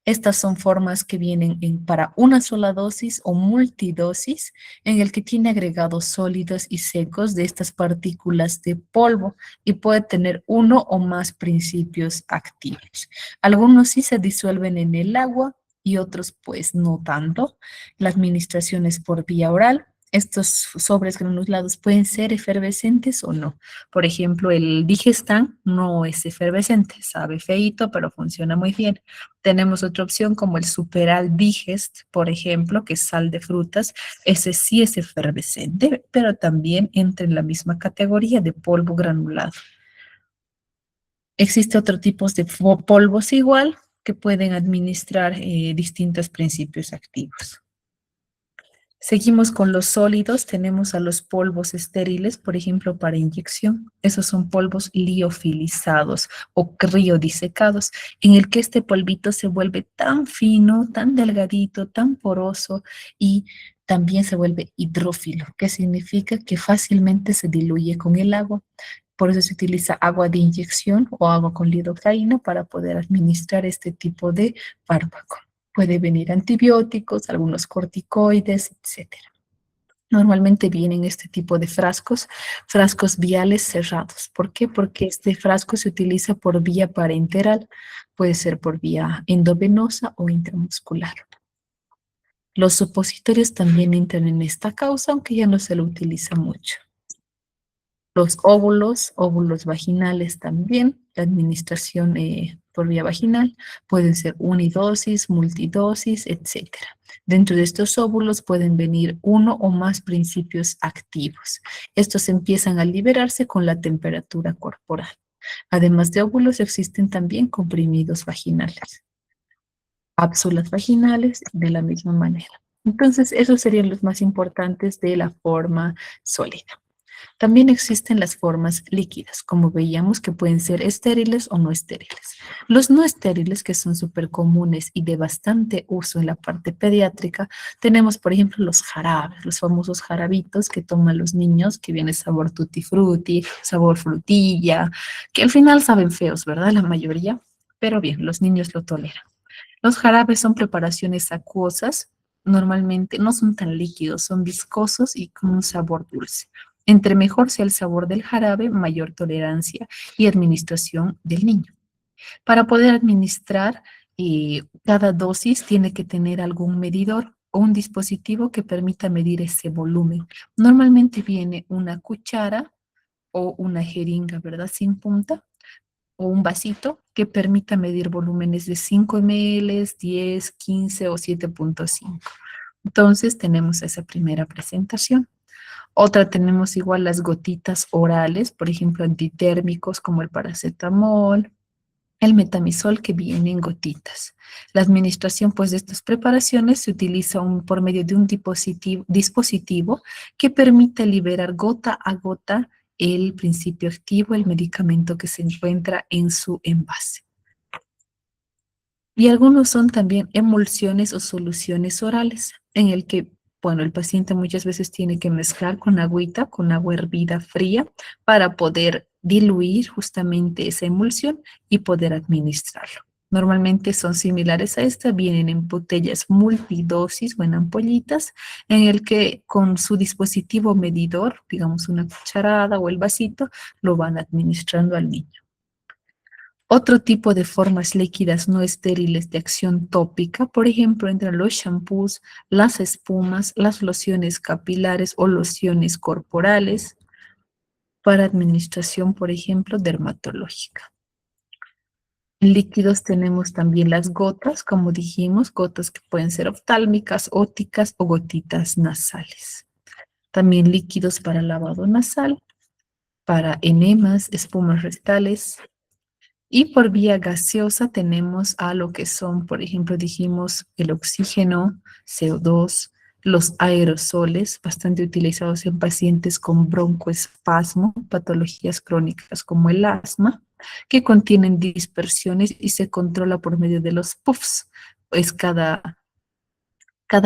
Estas son formas que vienen para una sola dosis o multidosis, en el que tiene agregados sólidos y secos de estas partículas de polvo y puede tener uno o más principios activos. Algunos sí se disuelven en el agua y otros pues no tanto. La administración es por vía oral. Estos sobres granulados pueden ser efervescentes o no. Por ejemplo, el Digestan no es efervescente, sabe feíto, pero funciona muy bien. Tenemos otra opción como el Superal Digest, por ejemplo, que es sal de frutas. Ese sí es efervescente, pero también entra en la misma categoría de polvo granulado. Existe otro tipo de polvos igual que pueden administrar distintos principios activos. Seguimos con los sólidos, tenemos a los polvos estériles, por ejemplo, para inyección. Esos son polvos liofilizados o criodisecados, en el que este polvito se vuelve tan fino, tan delgadito, tan poroso y también se vuelve hidrófilo, que significa que fácilmente se diluye con el agua. Por eso se utiliza agua de inyección o agua con lidocaína para poder administrar este tipo de fármaco. Puede venir antibióticos, algunos corticoides, etcétera. Normalmente vienen este tipo de frascos, frascos viales cerrados. ¿Por qué? Porque este frasco se utiliza por vía parenteral, puede ser por vía endovenosa o intramuscular. Los supositorios también entran en esta causa, aunque ya no se lo utiliza mucho. Los óvulos vaginales también, la administración por vía vaginal, pueden ser unidosis, multidosis, etcétera. Dentro de estos óvulos pueden venir uno o más principios activos. Estos empiezan a liberarse con la temperatura corporal. Además de óvulos, existen también comprimidos vaginales, cápsulas vaginales de la misma manera. Entonces, esos serían los más importantes de la forma sólida. También existen las formas líquidas, como veíamos que pueden ser estériles o no estériles. Los no estériles, que son súper comunes y de bastante uso en la parte pediátrica, tenemos, por ejemplo, los jarabes, los famosos jarabitos que toman los niños, que viene sabor tutti frutti, sabor frutilla, que al final saben feos, ¿verdad? La mayoría, pero bien, los niños lo toleran. Los jarabes son preparaciones acuosas, normalmente no son tan líquidos, son viscosos y con un sabor dulce. Entre mejor sea el sabor del jarabe, mayor tolerancia y administración del niño. Para poder administrar cada dosis tiene que tener algún medidor o un dispositivo que permita medir ese volumen. Normalmente viene una cuchara o una jeringa, ¿verdad? Sin punta o un vasito que permita medir volúmenes de 5 ml, 10, 15 o 7.5. Entonces tenemos esa primera presentación. Otra tenemos igual las gotitas orales, por ejemplo, antitérmicos como el paracetamol, el metamizol que viene en gotitas. La administración pues de estas preparaciones se utiliza por medio de un dispositivo que permite liberar gota a gota el principio activo, el medicamento que se encuentra en su envase. Y algunos son también emulsiones o soluciones orales, en el que, bueno, el paciente muchas veces tiene que mezclar con agüita, con agua hervida fría, para poder diluir justamente esa emulsión y poder administrarlo. Normalmente son similares a esta, vienen en botellas multidosis o en ampollitas, en el que con su dispositivo medidor, digamos una cucharada o el vasito, lo van administrando al niño. Otro tipo de formas líquidas no estériles de acción tópica, por ejemplo, entre los shampoos, las espumas, las lociones capilares o lociones corporales para administración, por ejemplo, dermatológica. En líquidos tenemos también las gotas, como dijimos, gotas que pueden ser oftálmicas, óticas o gotitas nasales. También líquidos para lavado nasal, para enemas, espumas rectales. Y por vía gaseosa tenemos a lo que son, por ejemplo, dijimos el oxígeno, CO2, los aerosoles, bastante utilizados en pacientes con broncoespasmo, patologías crónicas como el asma, que contienen dispersiones y se controla por medio de los puffs. Pues cada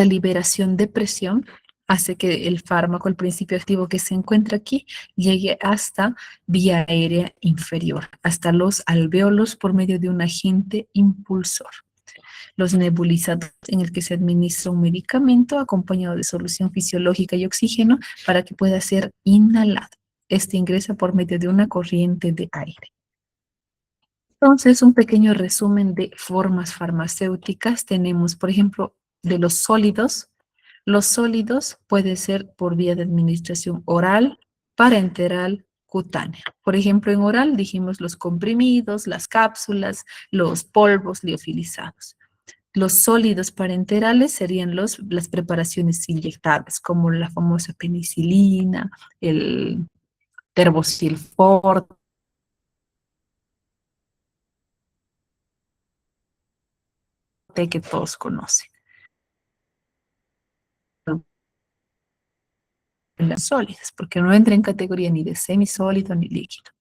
liberación de presión hace que el fármaco, el principio activo que se encuentra aquí, llegue hasta vía aérea inferior, hasta los alvéolos por medio de un agente impulsor. Los nebulizadores, en el que se administra un medicamento acompañado de solución fisiológica y oxígeno para que pueda ser inhalado. Este ingresa por medio de una corriente de aire. Entonces, un pequeño resumen de formas farmacéuticas. Tenemos, por ejemplo, de los sólidos. Los sólidos pueden ser por vía de administración oral, parenteral, cutánea. Por ejemplo, en oral dijimos los comprimidos, las cápsulas, los polvos liofilizados. Los sólidos parenterales serían las preparaciones inyectables, como la famosa penicilina, el terbosilforte, que todos conocen. Las sólidas, porque no entra en categoría ni de semisólido ni líquido.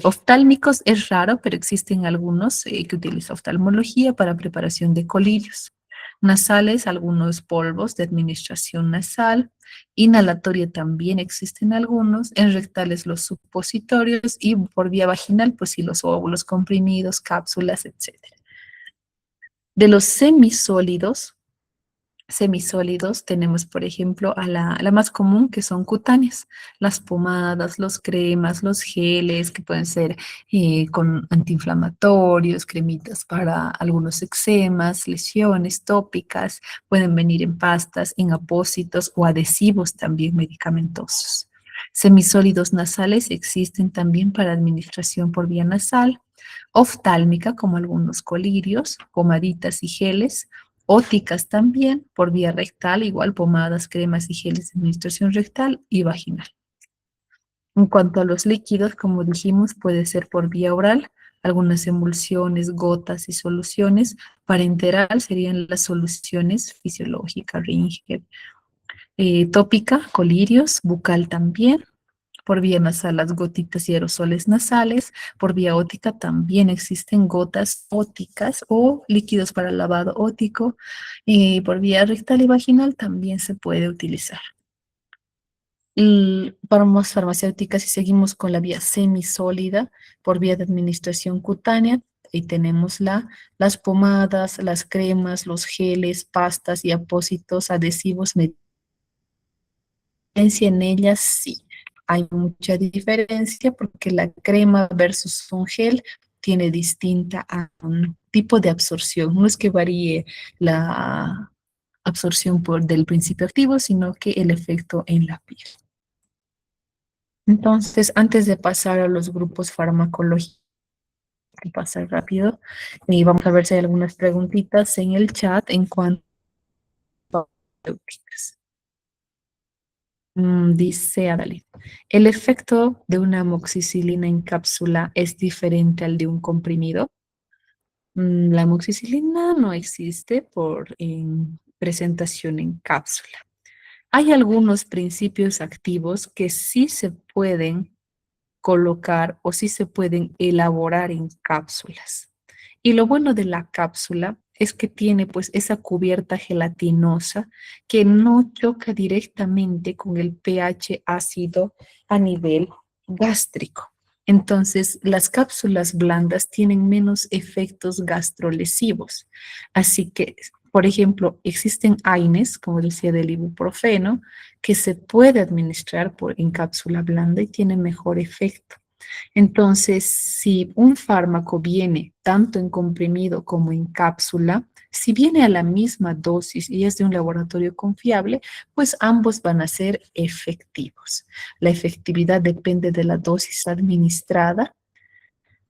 Oftálmicos es raro, pero existen algunos que utilizan oftalmología para preparación de colirios. Nasales, algunos polvos de administración nasal. Inhalatoria también existen algunos. En rectales los supositorios y por vía vaginal, pues sí, los óvulos comprimidos, cápsulas, etc. De los semisólidos tenemos, por ejemplo, a la más común, que son cutáneas, las pomadas, los cremas, los geles, que pueden ser con antiinflamatorios, cremitas para algunos eczemas, lesiones tópicas, pueden venir en pastas, en apósitos o adhesivos también medicamentosos. Semisólidos nasales existen también para administración por vía nasal, oftálmica, como algunos colirios, pomaditas y geles, óticas también, por vía rectal, igual pomadas, cremas y geles de administración rectal y vaginal. En cuanto a los líquidos, como dijimos, puede ser por vía oral, algunas emulsiones, gotas y soluciones. Parenteral serían las soluciones fisiológicas, Ringer, tópica, colirios, bucal también. Por vía nasal, las gotitas y aerosoles nasales. Por vía ótica también existen gotas óticas o líquidos para lavado ótico. Y por vía rectal y vaginal también se puede utilizar. Y para más farmacéuticas, si seguimos con la vía semisólida, por vía de administración cutánea, y tenemos las pomadas, las cremas, los geles, pastas y apósitos adhesivos. En ellas sí, hay mucha diferencia porque la crema versus un gel tiene distinta un tipo de absorción. No es que varíe la absorción del principio activo, sino que el efecto en la piel. Entonces, antes de pasar a los grupos farmacológicos, pasar rápido, y vamos a ver si hay algunas preguntitas en el chat en cuanto a terapéuticas. Dice Adalid, ¿el efecto de una amoxicilina en cápsula es diferente al de un comprimido? La amoxicilina no existe en presentación en cápsula. Hay algunos principios activos que sí se pueden colocar o sí se pueden elaborar en cápsulas. Y lo bueno de la cápsula es que tiene pues esa cubierta gelatinosa que no choca directamente con el pH ácido a nivel gástrico. Entonces, las cápsulas blandas tienen menos efectos gastrolesivos. Así que, por ejemplo, existen AINES, como decía, del ibuprofeno, que se puede administrar en cápsula blanda y tiene mejor efecto. Entonces, si un fármaco viene tanto en comprimido como en cápsula, si viene a la misma dosis y es de un laboratorio confiable, pues ambos van a ser efectivos. La efectividad depende de la dosis administrada.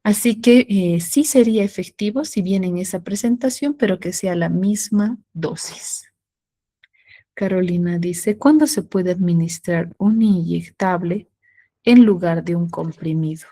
Así que sí sería efectivo si viene en esa presentación, pero que sea la misma dosis. Carolina dice, ¿cuándo se puede administrar un inyectable en lugar de un comprimido?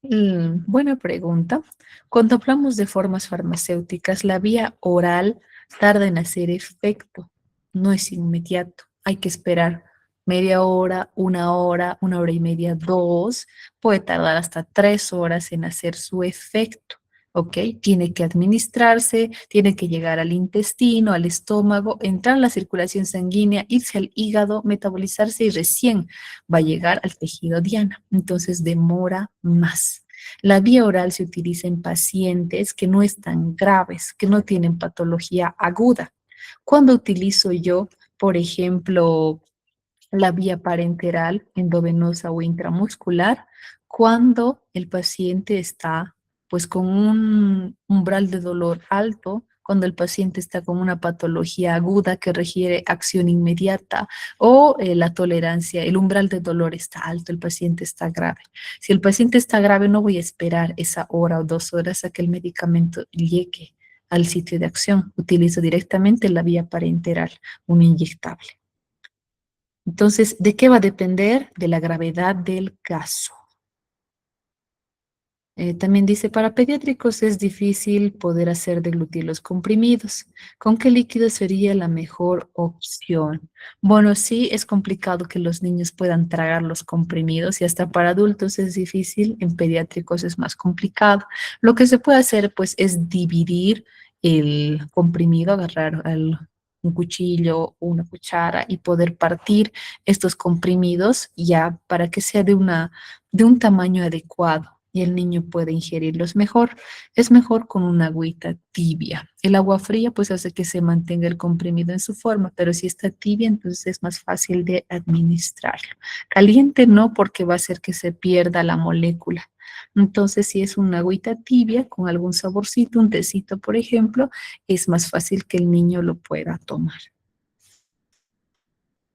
Buena pregunta. Cuando hablamos de formas farmacéuticas, la vía oral tarda en hacer efecto, no es inmediato. Hay que esperar media hora, una hora y media, dos, puede tardar hasta 3 horas en hacer su efecto. ¿Ok? Tiene que administrarse, tiene que llegar al intestino, al estómago, entrar en la circulación sanguínea, irse al hígado, metabolizarse y recién va a llegar al tejido diana. Entonces demora más. La vía oral se utiliza en pacientes que no están graves, que no tienen patología aguda. Cuando utilizo yo, por ejemplo, la vía parenteral, endovenosa o intramuscular, cuando el paciente está pues con un umbral de dolor alto, cuando el paciente está con una patología aguda que requiere acción inmediata o la tolerancia, el umbral de dolor está alto, el paciente está grave. Si el paciente está grave, no voy a esperar esa hora o 2 horas a que el medicamento llegue al sitio de acción. Utilizo directamente la vía parenteral, un inyectable. Entonces, ¿de qué va a depender? De la gravedad del caso. También dice, para pediátricos es difícil poder hacer deglutir los comprimidos. ¿Con qué líquido sería la mejor opción? Bueno, sí, es complicado que los niños puedan tragar los comprimidos y hasta para adultos es difícil, en pediátricos es más complicado. Lo que se puede hacer, pues, es dividir el comprimido, agarrar un cuchillo o una cuchara y poder partir estos comprimidos ya para que sea de un tamaño adecuado y el niño puede ingerirlos mejor. Es mejor con una agüita tibia. El agua fría pues hace que se mantenga el comprimido en su forma, pero si está tibia entonces es más fácil de administrarlo. Caliente no, porque va a hacer que se pierda la molécula. Entonces, si es una agüita tibia con algún saborcito, un tecito, por ejemplo, es más fácil que el niño lo pueda tomar.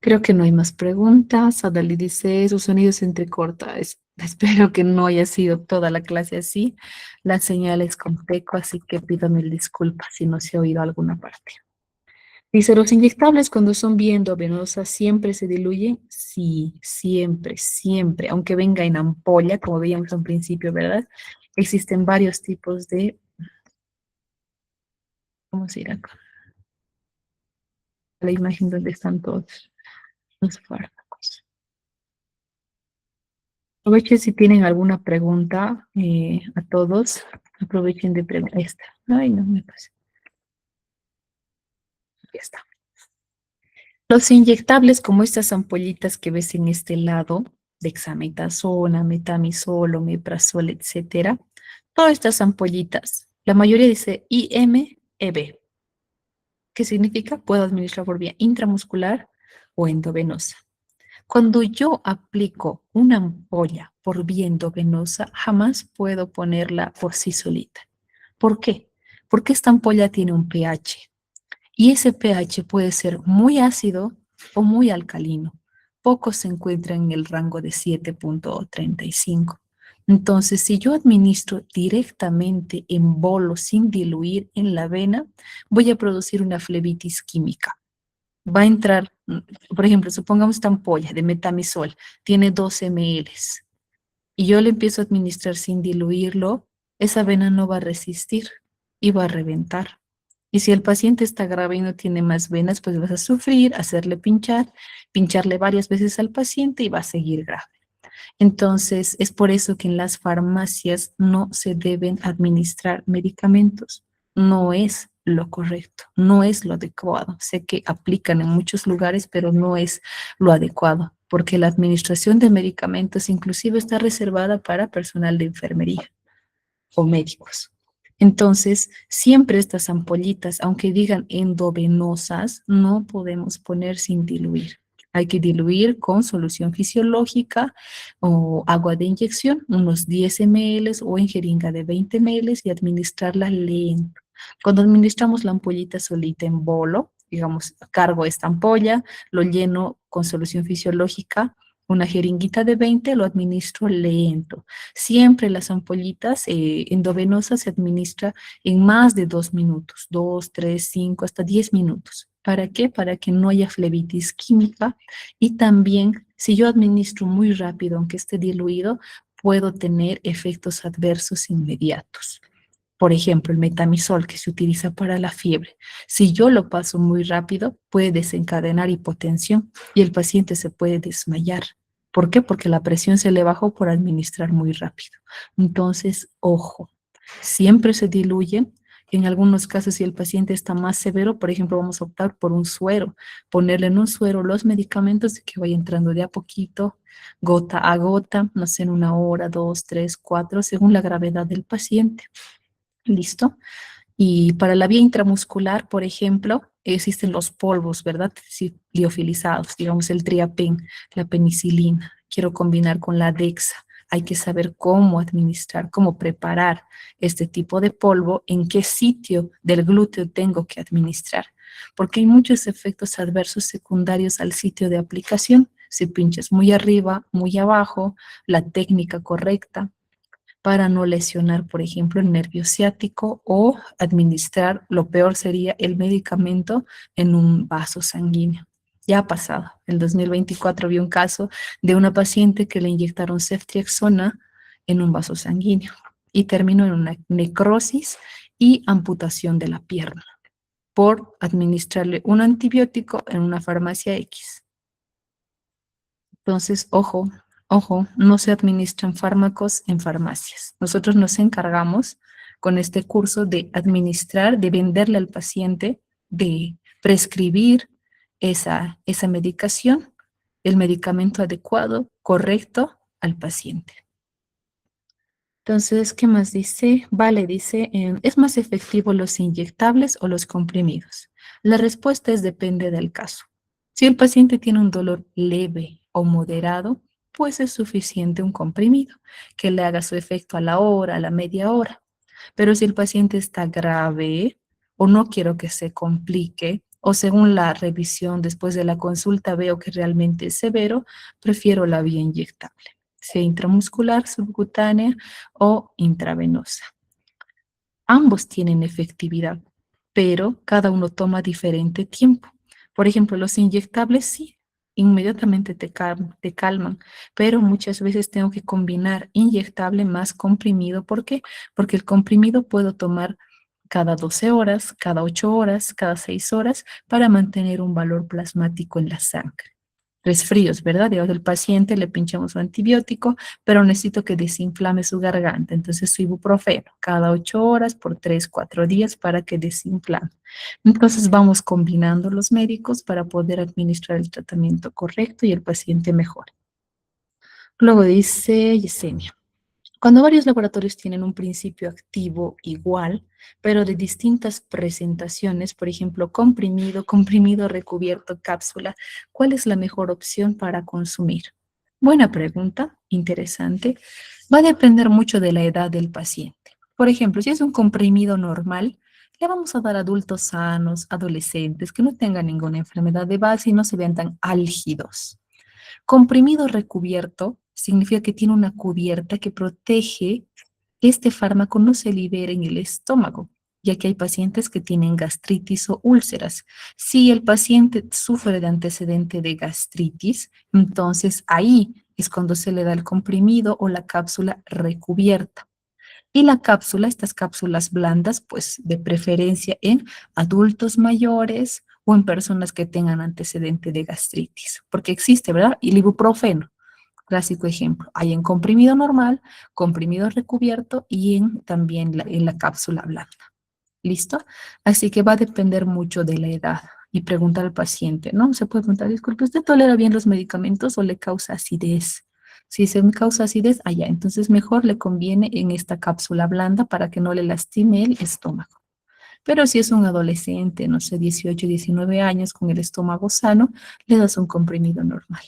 Creo que no hay más preguntas. Adalí dice, su sonido se entrecorta. Espero que no haya sido toda la clase así. La señal es con teco, así que pido mil disculpas si no se ha oído alguna parte. Dice, ¿los inyectables cuando son vía endovenosa siempre se diluyen? Sí, siempre, siempre. Aunque venga en ampolla, como veíamos al principio, ¿verdad? Existen varios tipos de, ¿cómo se dirá? La imagen donde están todos los fármacos. Aprovechen si tienen alguna pregunta a todos. Aprovechen de preguntar. Esta. Ay, no me pasa. Ya está. Los inyectables, como estas ampollitas que ves en este lado, dexametasona, metamisol, omeprazol, etcétera. Todas estas ampollitas, la mayoría dice IMEB. ¿Qué significa? Puedo administrar por vía intramuscular o endovenosa. Cuando yo aplico una ampolla por vía endovenosa, jamás puedo ponerla por sí solita. ¿Por qué? Porque esta ampolla tiene un pH y ese pH puede ser muy ácido o muy alcalino. Pocos se encuentran en el rango de 7.35. Entonces, si yo administro directamente en bolo sin diluir en la vena, voy a producir una flebitis química. Va a entrar, por ejemplo, supongamos esta ampolla de metamisol, tiene 12 ml y yo le empiezo a administrar sin diluirlo, esa vena no va a resistir y va a reventar. Y si el paciente está grave y no tiene más venas, pues vas a sufrir, hacerle pinchar, pincharle varias veces al paciente y va a seguir grave. Entonces, es por eso que en las farmacias no se deben administrar medicamentos. No es lo correcto, no es lo adecuado. Sé que aplican en muchos lugares, pero no es lo adecuado, porque la administración de medicamentos inclusive está reservada para personal de enfermería o médicos. Entonces, siempre estas ampollitas, aunque digan endovenosas, no podemos poner sin diluir. Hay que diluir con solución fisiológica o agua de inyección, unos 10 ml o en jeringa de 20 ml y administrarla lento. Cuando administramos la ampollita solita en bolo, digamos, cargo esta ampolla, lo lleno con solución fisiológica, una jeringuita de 20, lo administro lento. Siempre las ampollitas endovenosas se administra en más de 2 minutos, 2, 3, 5, hasta 10 minutos. ¿Para qué? Para que no haya flebitis química y también si yo administro muy rápido, aunque esté diluido, puedo tener efectos adversos inmediatos. Por ejemplo, el metamisol que se utiliza para la fiebre. Si yo lo paso muy rápido, puede desencadenar hipotensión y el paciente se puede desmayar. ¿Por qué? Porque la presión se le bajó por administrar muy rápido. Entonces, ojo, siempre se diluyen En algunos casos, si el paciente está más severo, por ejemplo, vamos a optar por un suero, ponerle en un suero los medicamentos y que vaya entrando de a poquito, gota a gota, no sé, en 1 hora, 2, 3, 4, según la gravedad del paciente. ¿Listo? Y para la vía intramuscular, por ejemplo, existen los polvos, ¿verdad? Sí, liofilizados, digamos el Triapen, la penicilina. Quiero combinar con la Dexa. Hay que saber cómo administrar, cómo preparar este tipo de polvo, en qué sitio del glúteo tengo que administrar, porque hay muchos efectos adversos secundarios al sitio de aplicación. Si pinchas muy arriba, muy abajo, la técnica correcta para no lesionar, por ejemplo, el nervio ciático o administrar, lo peor sería el medicamento en un vaso sanguíneo. Ya ha pasado. En 2024 vi un caso de una paciente que le inyectaron ceftriaxona en un vaso sanguíneo y terminó en una necrosis y amputación de la pierna por administrarle un antibiótico en una farmacia X. Entonces, ojo, ojo, no se administran fármacos en farmacias. Nosotros nos encargamos con este curso de administrar, de venderle al paciente, de prescribir esa medicación, el medicamento adecuado, correcto al paciente. Entonces, ¿qué más dice? Vale, dice, ¿es más efectivo los inyectables o los comprimidos? La respuesta es depende del caso. Si el paciente tiene un dolor leve o moderado, pues es suficiente un comprimido que le haga su efecto a la hora, a la media hora. Pero si el paciente está grave o no quiero que se complique, o según la revisión después de la consulta veo que realmente es severo, prefiero la vía inyectable, sea intramuscular, subcutánea o intravenosa. Ambos tienen efectividad, pero cada uno toma diferente tiempo. Por ejemplo, los inyectables sí, inmediatamente te calman, pero muchas veces tengo que combinar inyectable más comprimido. ¿Por qué? Porque el comprimido puedo tomar cada 12 horas, cada 8 horas, cada 6 horas para mantener un valor plasmático en la sangre. Resfríos, ¿verdad? Digamos, el paciente le pinchamos un antibiótico, pero necesito que desinflame su garganta. Entonces, su ibuprofeno cada 8 horas por 3, 4 días para que desinflame. Entonces, vamos combinando los médicos para poder administrar el tratamiento correcto y el paciente mejor. Luego dice Yesenia. Cuando varios laboratorios tienen un principio activo igual, pero de distintas presentaciones, por ejemplo, comprimido, comprimido recubierto, cápsula, ¿cuál es la mejor opción para consumir? Buena pregunta, interesante. Va a depender mucho de la edad del paciente. Por ejemplo, si es un comprimido normal, le vamos a dar a adultos sanos, adolescentes, que no tengan ninguna enfermedad de base y no se vean tan álgidos. Comprimido recubierto significa que tiene una cubierta que protege que este fármaco no se libere en el estómago, ya que hay pacientes que tienen gastritis o úlceras. Si el paciente sufre de antecedente de gastritis, entonces ahí es cuando se le da el comprimido o la cápsula recubierta. Y la cápsula, estas cápsulas blandas, pues de preferencia en adultos mayores o en personas que tengan antecedente de gastritis, porque existe, ¿verdad? Y el ibuprofeno, clásico ejemplo. Hay en comprimido normal, comprimido recubierto y también en la cápsula blanda. ¿Listo? Así que va a depender mucho de la edad y preguntar al paciente, ¿no? Se puede preguntar, disculpe, ¿usted tolera bien los medicamentos o le causa acidez? Si se me causa acidez, allá, entonces mejor le conviene en esta cápsula blanda para que no le lastime el estómago. Pero si es un adolescente, no sé, 18, 19 años con el estómago sano, le das un comprimido normal.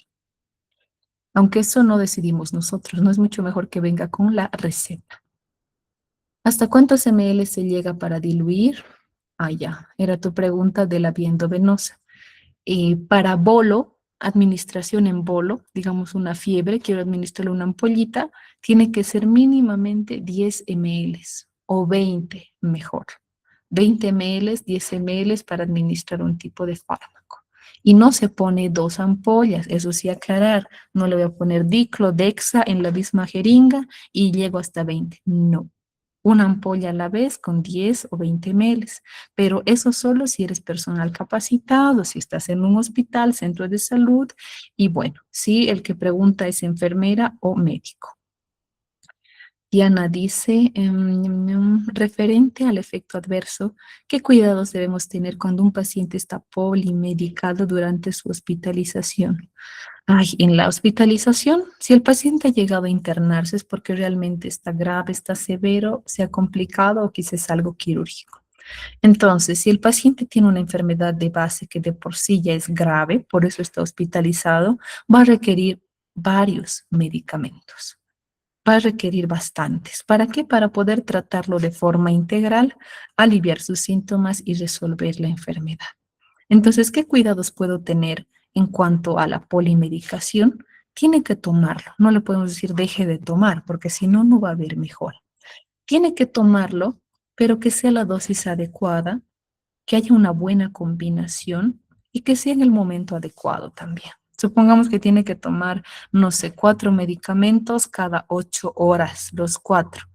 Aunque eso no decidimos nosotros, no es mucho mejor que venga con la receta. ¿Hasta cuántos ml se llega para diluir? Ah, ya, era tu pregunta de la vía endovenosa. Para bolo, administración en bolo, digamos una fiebre, quiero administrarle una ampollita, tiene que ser mínimamente 10 ml o 20 mejor. 20 ml, 10 ml para administrar un tipo de fármaco. Y no se pone 2 ampollas, eso sí aclarar, no le voy a poner diclo, dexa en la misma jeringa y llego hasta 20, no. Una ampolla a la vez con 10 o 20 ml, pero eso solo si eres personal capacitado, si estás en un hospital, centro de salud, y bueno, si el que pregunta es enfermera o médico. Diana dice, referente al efecto adverso, ¿qué cuidados debemos tener cuando un paciente está polimedicado durante su hospitalización? Ay, en la hospitalización, si el paciente ha llegado a internarse es porque realmente está grave, está severo, se ha complicado o quizás es algo quirúrgico. Entonces, si el paciente tiene una enfermedad de base que de por sí ya es grave, por eso está hospitalizado, va a requerir varios medicamentos. Va a requerir bastantes. ¿Para qué? Para poder tratarlo de forma integral, aliviar sus síntomas y resolver la enfermedad. Entonces, ¿qué cuidados puedo tener en cuanto a la polimedicación? Tiene que tomarlo. No le podemos decir deje de tomar, porque si no, no va a haber mejora. Tiene que tomarlo, pero que sea la dosis adecuada, que haya una buena combinación y que sea en el momento adecuado también. Supongamos que tiene que tomar, no sé, 4 medicamentos cada 8 horas, los cuatro.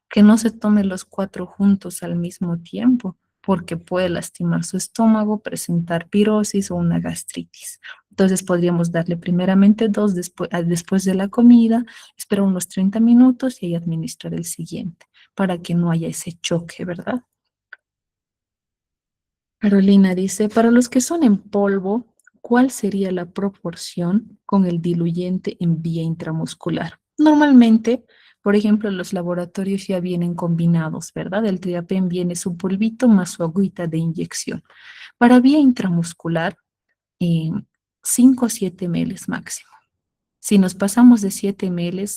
Que no se tome los cuatro juntos al mismo tiempo, porque puede lastimar su estómago, presentar pirosis o una gastritis. Entonces podríamos darle primeramente dos después de la comida, esperar unos 30 minutos y ahí administrar el siguiente, para que no haya ese choque, ¿verdad? Carolina dice, para los que son en polvo, ¿cuál sería la proporción con el diluyente en vía intramuscular? Normalmente, por ejemplo, los laboratorios ya vienen combinados, ¿verdad? El triapen viene su polvito más su agüita de inyección. Para vía intramuscular, eh, 5 o 7 ml máximo. Si nos pasamos de 7 ml,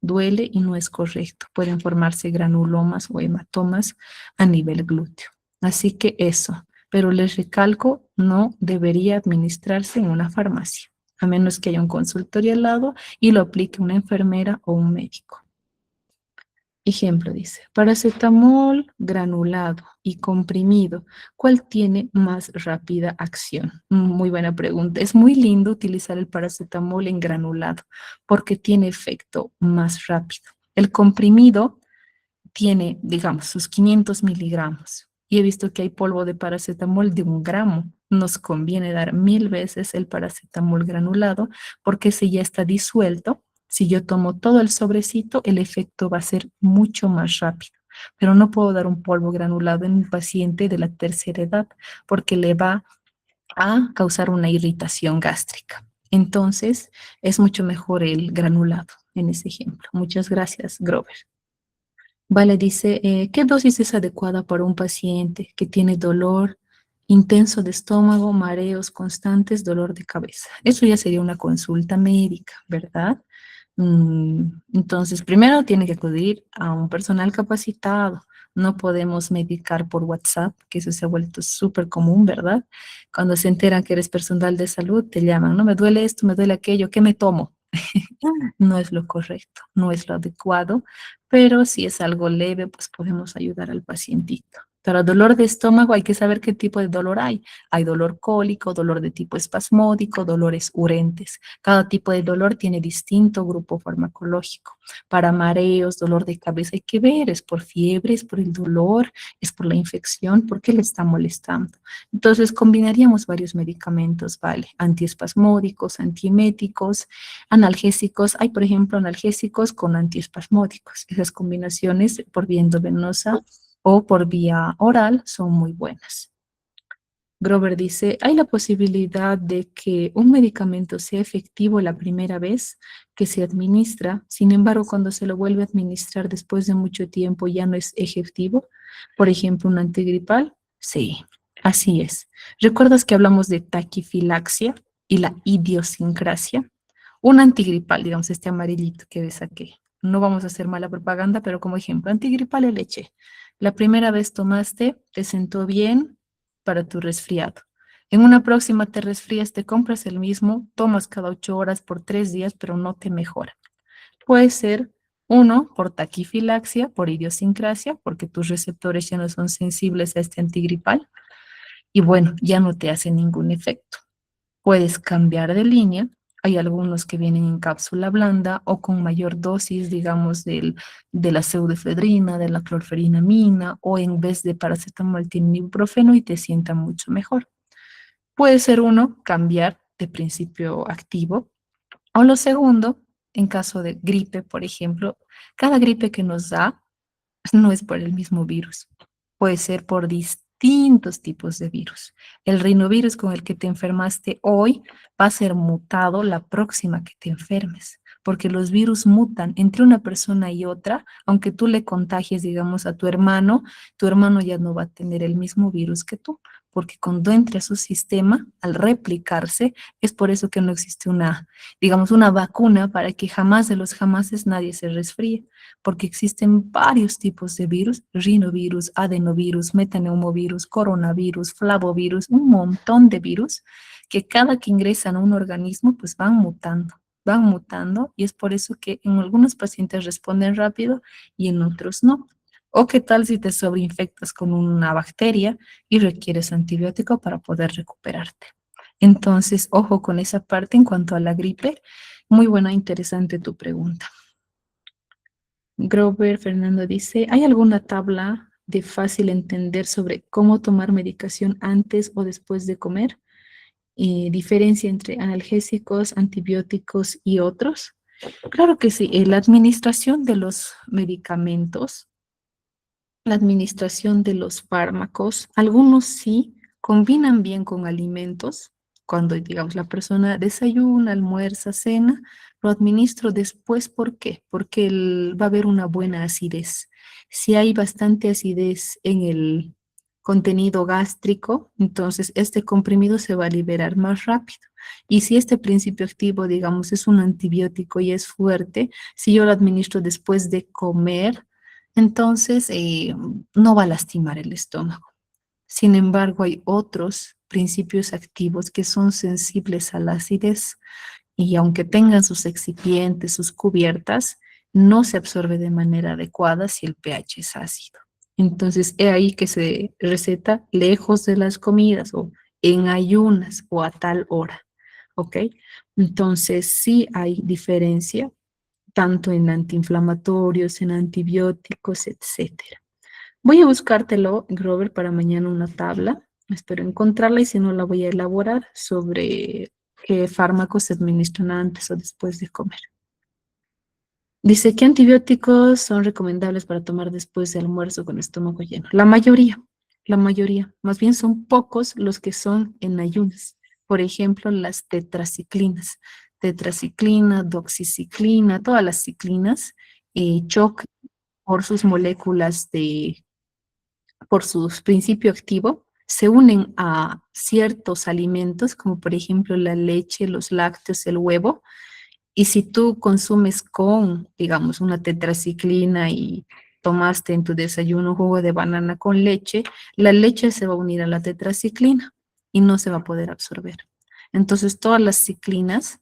duele y no es correcto. Pueden formarse granulomas o hematomas a nivel glúteo. Así que eso, pero les recalco, no debería administrarse en una farmacia, a menos que haya un consultorio al lado y lo aplique una enfermera o un médico. Ejemplo dice, paracetamol granulado y comprimido, ¿cuál tiene más rápida acción? Muy buena pregunta. Es muy lindo utilizar el paracetamol en granulado porque tiene efecto más rápido. El comprimido tiene, digamos, sus 500 miligramos. Y he visto que hay polvo de paracetamol de 1 gramo. Nos conviene dar 1000 veces el paracetamol granulado porque ese ya está disuelto. Si yo tomo todo el sobrecito, el efecto va a ser mucho más rápido. Pero no puedo dar un polvo granulado en un paciente de la tercera edad porque le va a causar una irritación gástrica. Entonces, es mucho mejor el granulado en ese ejemplo. Muchas gracias, Grover. Vale, dice, ¿qué dosis es adecuada para un paciente que tiene dolor intenso de estómago, mareos constantes, dolor de cabeza? Eso ya sería una consulta médica, ¿verdad? Entonces, primero tiene que acudir a un personal capacitado. No podemos medicar por WhatsApp, que eso se ha vuelto súper común, ¿verdad? Cuando se enteran que eres personal de salud, te llaman, no me duele esto, me duele aquello, ¿qué me tomo? No es lo correcto, no es lo adecuado, pero si es algo leve, pues podemos ayudar al pacientito. Para dolor de estómago hay que saber qué tipo de dolor hay. Hay dolor cólico, dolor de tipo espasmódico, dolores urentes. Cada tipo de dolor tiene distinto grupo farmacológico. Para mareos, dolor de cabeza hay que ver, es por fiebre, es por el dolor, es por la infección, ¿por qué le está molestando? Entonces combinaríamos varios medicamentos, ¿vale? Antiespasmódicos, antieméticos, analgésicos. Hay, por ejemplo, analgésicos con antiespasmódicos. Esas combinaciones por vía endovenosa o por vía oral son muy buenas. Grover dice, ¿hay la posibilidad de que un medicamento sea efectivo la primera vez que se administra, sin embargo, cuando se lo vuelve a administrar después de mucho tiempo ya no es efectivo? Por ejemplo, un antigripal. Sí, así es. ¿Recuerdas que hablamos de taquifilaxia y la idiosincrasia? Un antigripal, digamos, este amarillito que ves aquí. No vamos a hacer mala propaganda, pero como ejemplo, antigripal de leche. La primera vez tomaste, te sentó bien para tu resfriado. En una próxima te resfrías, te compras el mismo, tomas cada 8 horas por 3 días, pero no te mejora. Puede ser, uno, por taquifilaxia, por idiosincrasia, porque tus receptores ya no son sensibles a este antigripal y bueno, ya no te hace ningún efecto. Puedes cambiar de línea. Hay algunos que vienen en cápsula blanda o con mayor dosis, digamos, de la pseudoefedrina, de la clorferinamina, o en vez de paracetamol tienen ibuprofeno y te sienta mucho mejor. Puede ser uno, cambiar de principio activo, o lo segundo en caso de gripe, por ejemplo, cada gripe que nos da no es por el mismo virus, puede ser por distintos tipos de virus. El rinovirus con el que te enfermaste hoy va a ser mutado la próxima que te enfermes, porque los virus mutan entre una persona y otra, aunque tú le contagies, digamos, a tu hermano ya no va a tener el mismo virus que tú, porque cuando entre a su sistema, al replicarse, es por eso que no existe una, digamos, una vacuna para que jamás de los jamases nadie se resfríe, porque existen varios tipos de virus, rinovirus, adenovirus, metaneumovirus, coronavirus, flavovirus, un montón de virus que cada que ingresan a un organismo pues van mutando y es por eso que en algunos pacientes responden rápido y en otros no. O qué tal si te sobreinfectas con una bacteria y requieres antibiótico para poder recuperarte. Entonces, ojo con esa parte en cuanto a la gripe. Muy buena, interesante tu pregunta. Grover Fernando dice, ¿hay alguna tabla de fácil entender sobre cómo tomar medicación antes o después de comer? ¿Diferencia entre analgésicos, antibióticos y otros? Claro que sí, la administración de los medicamentos, la administración de los fármacos, algunos sí combinan bien con alimentos. Cuando, digamos, la persona desayuna, almuerza, cena, lo administro después. ¿Por qué? Porque va a haber una buena acidez. Si hay bastante acidez en el contenido gástrico, entonces este comprimido se va a liberar más rápido. Y si este principio activo, digamos, es un antibiótico y es fuerte, si yo lo administro después de comer, entonces no va a lastimar el estómago. Sin embargo, hay otros principios activos que son sensibles a la acidez y aunque tengan sus excipientes, sus cubiertas, no se absorbe de manera adecuada si el pH es ácido. Entonces, es ahí que se receta lejos de las comidas o en ayunas o a tal hora. ¿Ok? Entonces, sí hay diferencia tanto en antiinflamatorios, en antibióticos, etcétera. Voy a buscártelo, Grover, para mañana una tabla. Espero encontrarla y si no la voy a elaborar sobre qué fármacos se administran antes o después de comer. Dice, ¿qué antibióticos son recomendables para tomar después de almuerzo con estómago lleno? La mayoría. Más bien son pocos los que son en ayunas. Por ejemplo, las tetraciclinas. Tetraciclina, doxiciclina, todas las ciclinas chocan por sus moléculas por su principio activo, se unen a ciertos alimentos, como por ejemplo la leche, los lácteos, el huevo, y si tú consumes con, digamos, una tetraciclina y tomaste en tu desayuno jugo de banana con leche, la leche se va a unir a la tetraciclina y no se va a poder absorber. Entonces, todas las ciclinas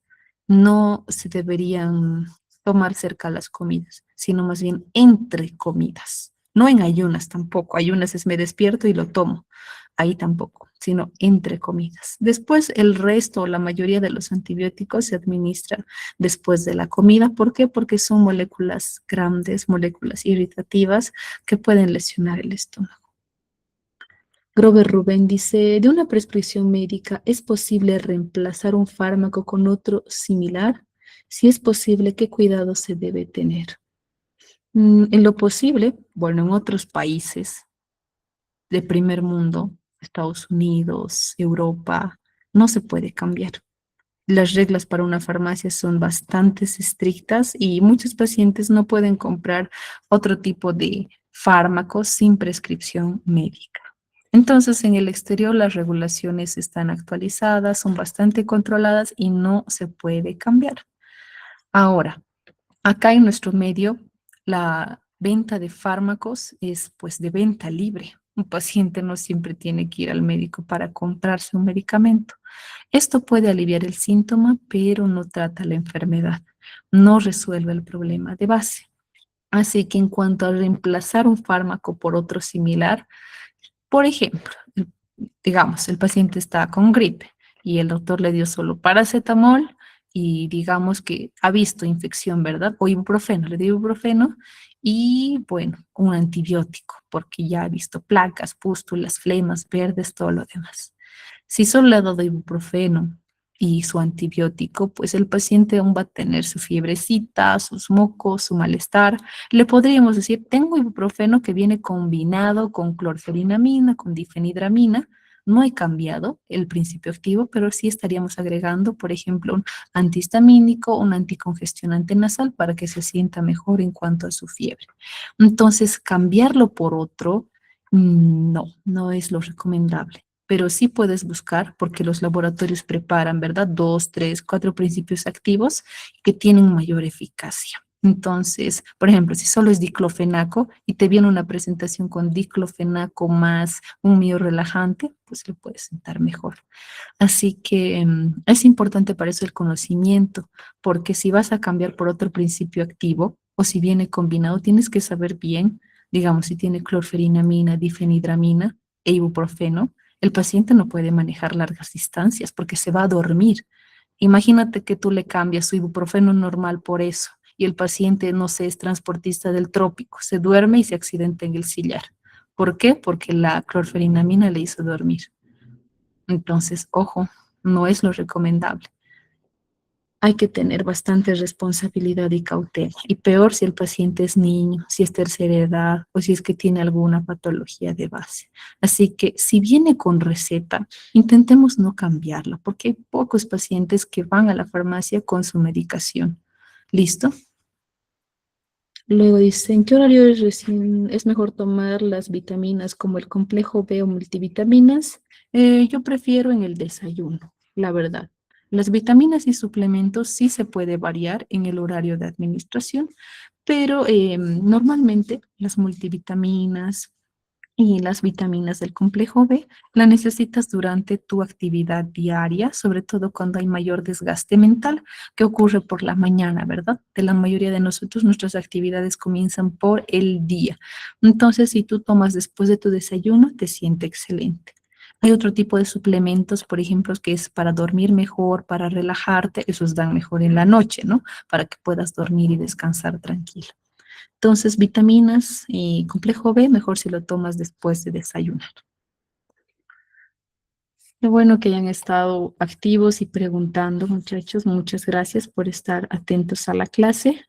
no se deberían tomar cerca a las comidas, sino más bien entre comidas. No en ayunas tampoco. Ayunas es me despierto y lo tomo. Ahí tampoco, sino entre comidas. Después, el resto, la mayoría de los antibióticos se administran después de la comida. ¿Por qué? Porque son moléculas grandes, moléculas irritativas que pueden lesionar el estómago. Grover Rubén dice, de una prescripción médica, ¿es posible reemplazar un fármaco con otro similar? Si es posible, ¿qué cuidado se debe tener? En lo posible, bueno, en otros países de primer mundo, Estados Unidos, Europa, no se puede cambiar. Las reglas para una farmacia son bastante estrictas y muchos pacientes no pueden comprar otro tipo de fármacos sin prescripción médica. Entonces, en el exterior las regulaciones están actualizadas, son bastante controladas y no se puede cambiar. Ahora, acá en nuestro medio, la venta de fármacos es pues de venta libre. Un paciente no siempre tiene que ir al médico para comprarse un medicamento. Esto puede aliviar el síntoma, pero no trata la enfermedad, no resuelve el problema de base. Así que en cuanto a reemplazar un fármaco por otro similar, por ejemplo, digamos, el paciente está con gripe y el doctor le dio solo paracetamol y digamos que ha visto infección, ¿verdad? O ibuprofeno, le dio ibuprofeno y bueno, un antibiótico porque ya ha visto placas, pústulas, flemas verdes, todo lo demás. Si solo le ha dado ibuprofeno y su antibiótico, pues el paciente aún va a tener su fiebrecita, sus mocos, su malestar. Le podríamos decir, tengo ibuprofeno que viene combinado con clorferinamina, con difenidramina. No he cambiado el principio activo, pero sí estaríamos agregando, por ejemplo, un antihistamínico, un anticongestionante nasal para que se sienta mejor en cuanto a su fiebre. Entonces, cambiarlo por otro, no es lo recomendable, pero sí puedes buscar porque los laboratorios preparan, ¿verdad? 2, 3, 4 principios activos que tienen mayor eficacia. Entonces, por ejemplo, si solo es diclofenaco y te viene una presentación con diclofenaco más un miorrelajante, pues le puedes sentar mejor. Así que es importante para eso el conocimiento, porque si vas a cambiar por otro principio activo o si viene combinado, tienes que saber bien, digamos, si tiene clorferinamina, difenidramina e ibuprofeno, el paciente no puede manejar largas distancias porque se va a dormir. Imagínate que tú le cambias su ibuprofeno normal por eso y el paciente, no sé, es transportista del trópico, se duerme y se accidenta en el sillar. ¿Por qué? Porque la clorferinamina le hizo dormir. Entonces, ojo, no es lo recomendable. Hay que tener bastante responsabilidad y cautela. Y peor si el paciente es niño, si es tercera edad o si es que tiene alguna patología de base. Así que si viene con receta, intentemos no cambiarla, porque hay pocos pacientes que van a la farmacia con su medicación. ¿Listo? Luego dice, ¿en qué horario es mejor tomar las vitaminas como el complejo B o multivitaminas? Yo prefiero en el desayuno, la verdad. Las vitaminas y suplementos sí se puede variar en el horario de administración, pero normalmente las multivitaminas, y las vitaminas del complejo B la necesitas durante tu actividad diaria, sobre todo cuando hay mayor desgaste mental que ocurre por la mañana, ¿verdad? De la mayoría de nosotros, nuestras actividades comienzan por el día. Entonces, si tú tomas después de tu desayuno, te siente excelente. Hay otro tipo de suplementos, por ejemplo, que es para dormir mejor, para relajarte, esos dan mejor en la noche, ¿no? Para que puedas dormir y descansar tranquilo. Entonces, vitaminas y complejo B, mejor si lo tomas después de desayunar. Qué bueno que hayan estado activos y preguntando, muchachos. Muchas gracias por estar atentos a la clase.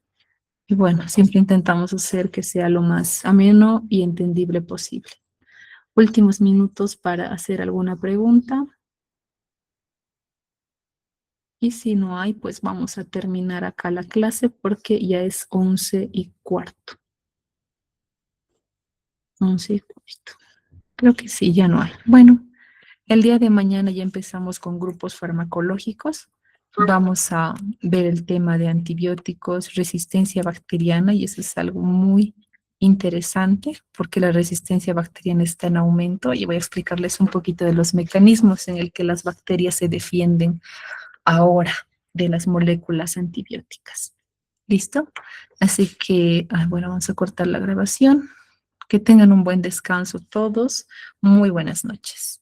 Y bueno, siempre intentamos hacer que sea lo más ameno y entendible posible. Últimos minutos para hacer alguna pregunta. Y si no hay, pues vamos a terminar acá la clase porque ya es 11:15. 11:15. Creo que sí, ya no hay. Bueno. El día de mañana ya empezamos con grupos farmacológicos. Vamos a ver el tema de antibióticos, resistencia bacteriana, y eso es algo muy interesante porque la resistencia bacteriana está en aumento y voy a explicarles un poquito de los mecanismos en el que las bacterias se defienden ahora de las moléculas antibióticas. ¿Listo? Así que, bueno, vamos a cortar la grabación. Que tengan un buen descanso todos. Muy buenas noches.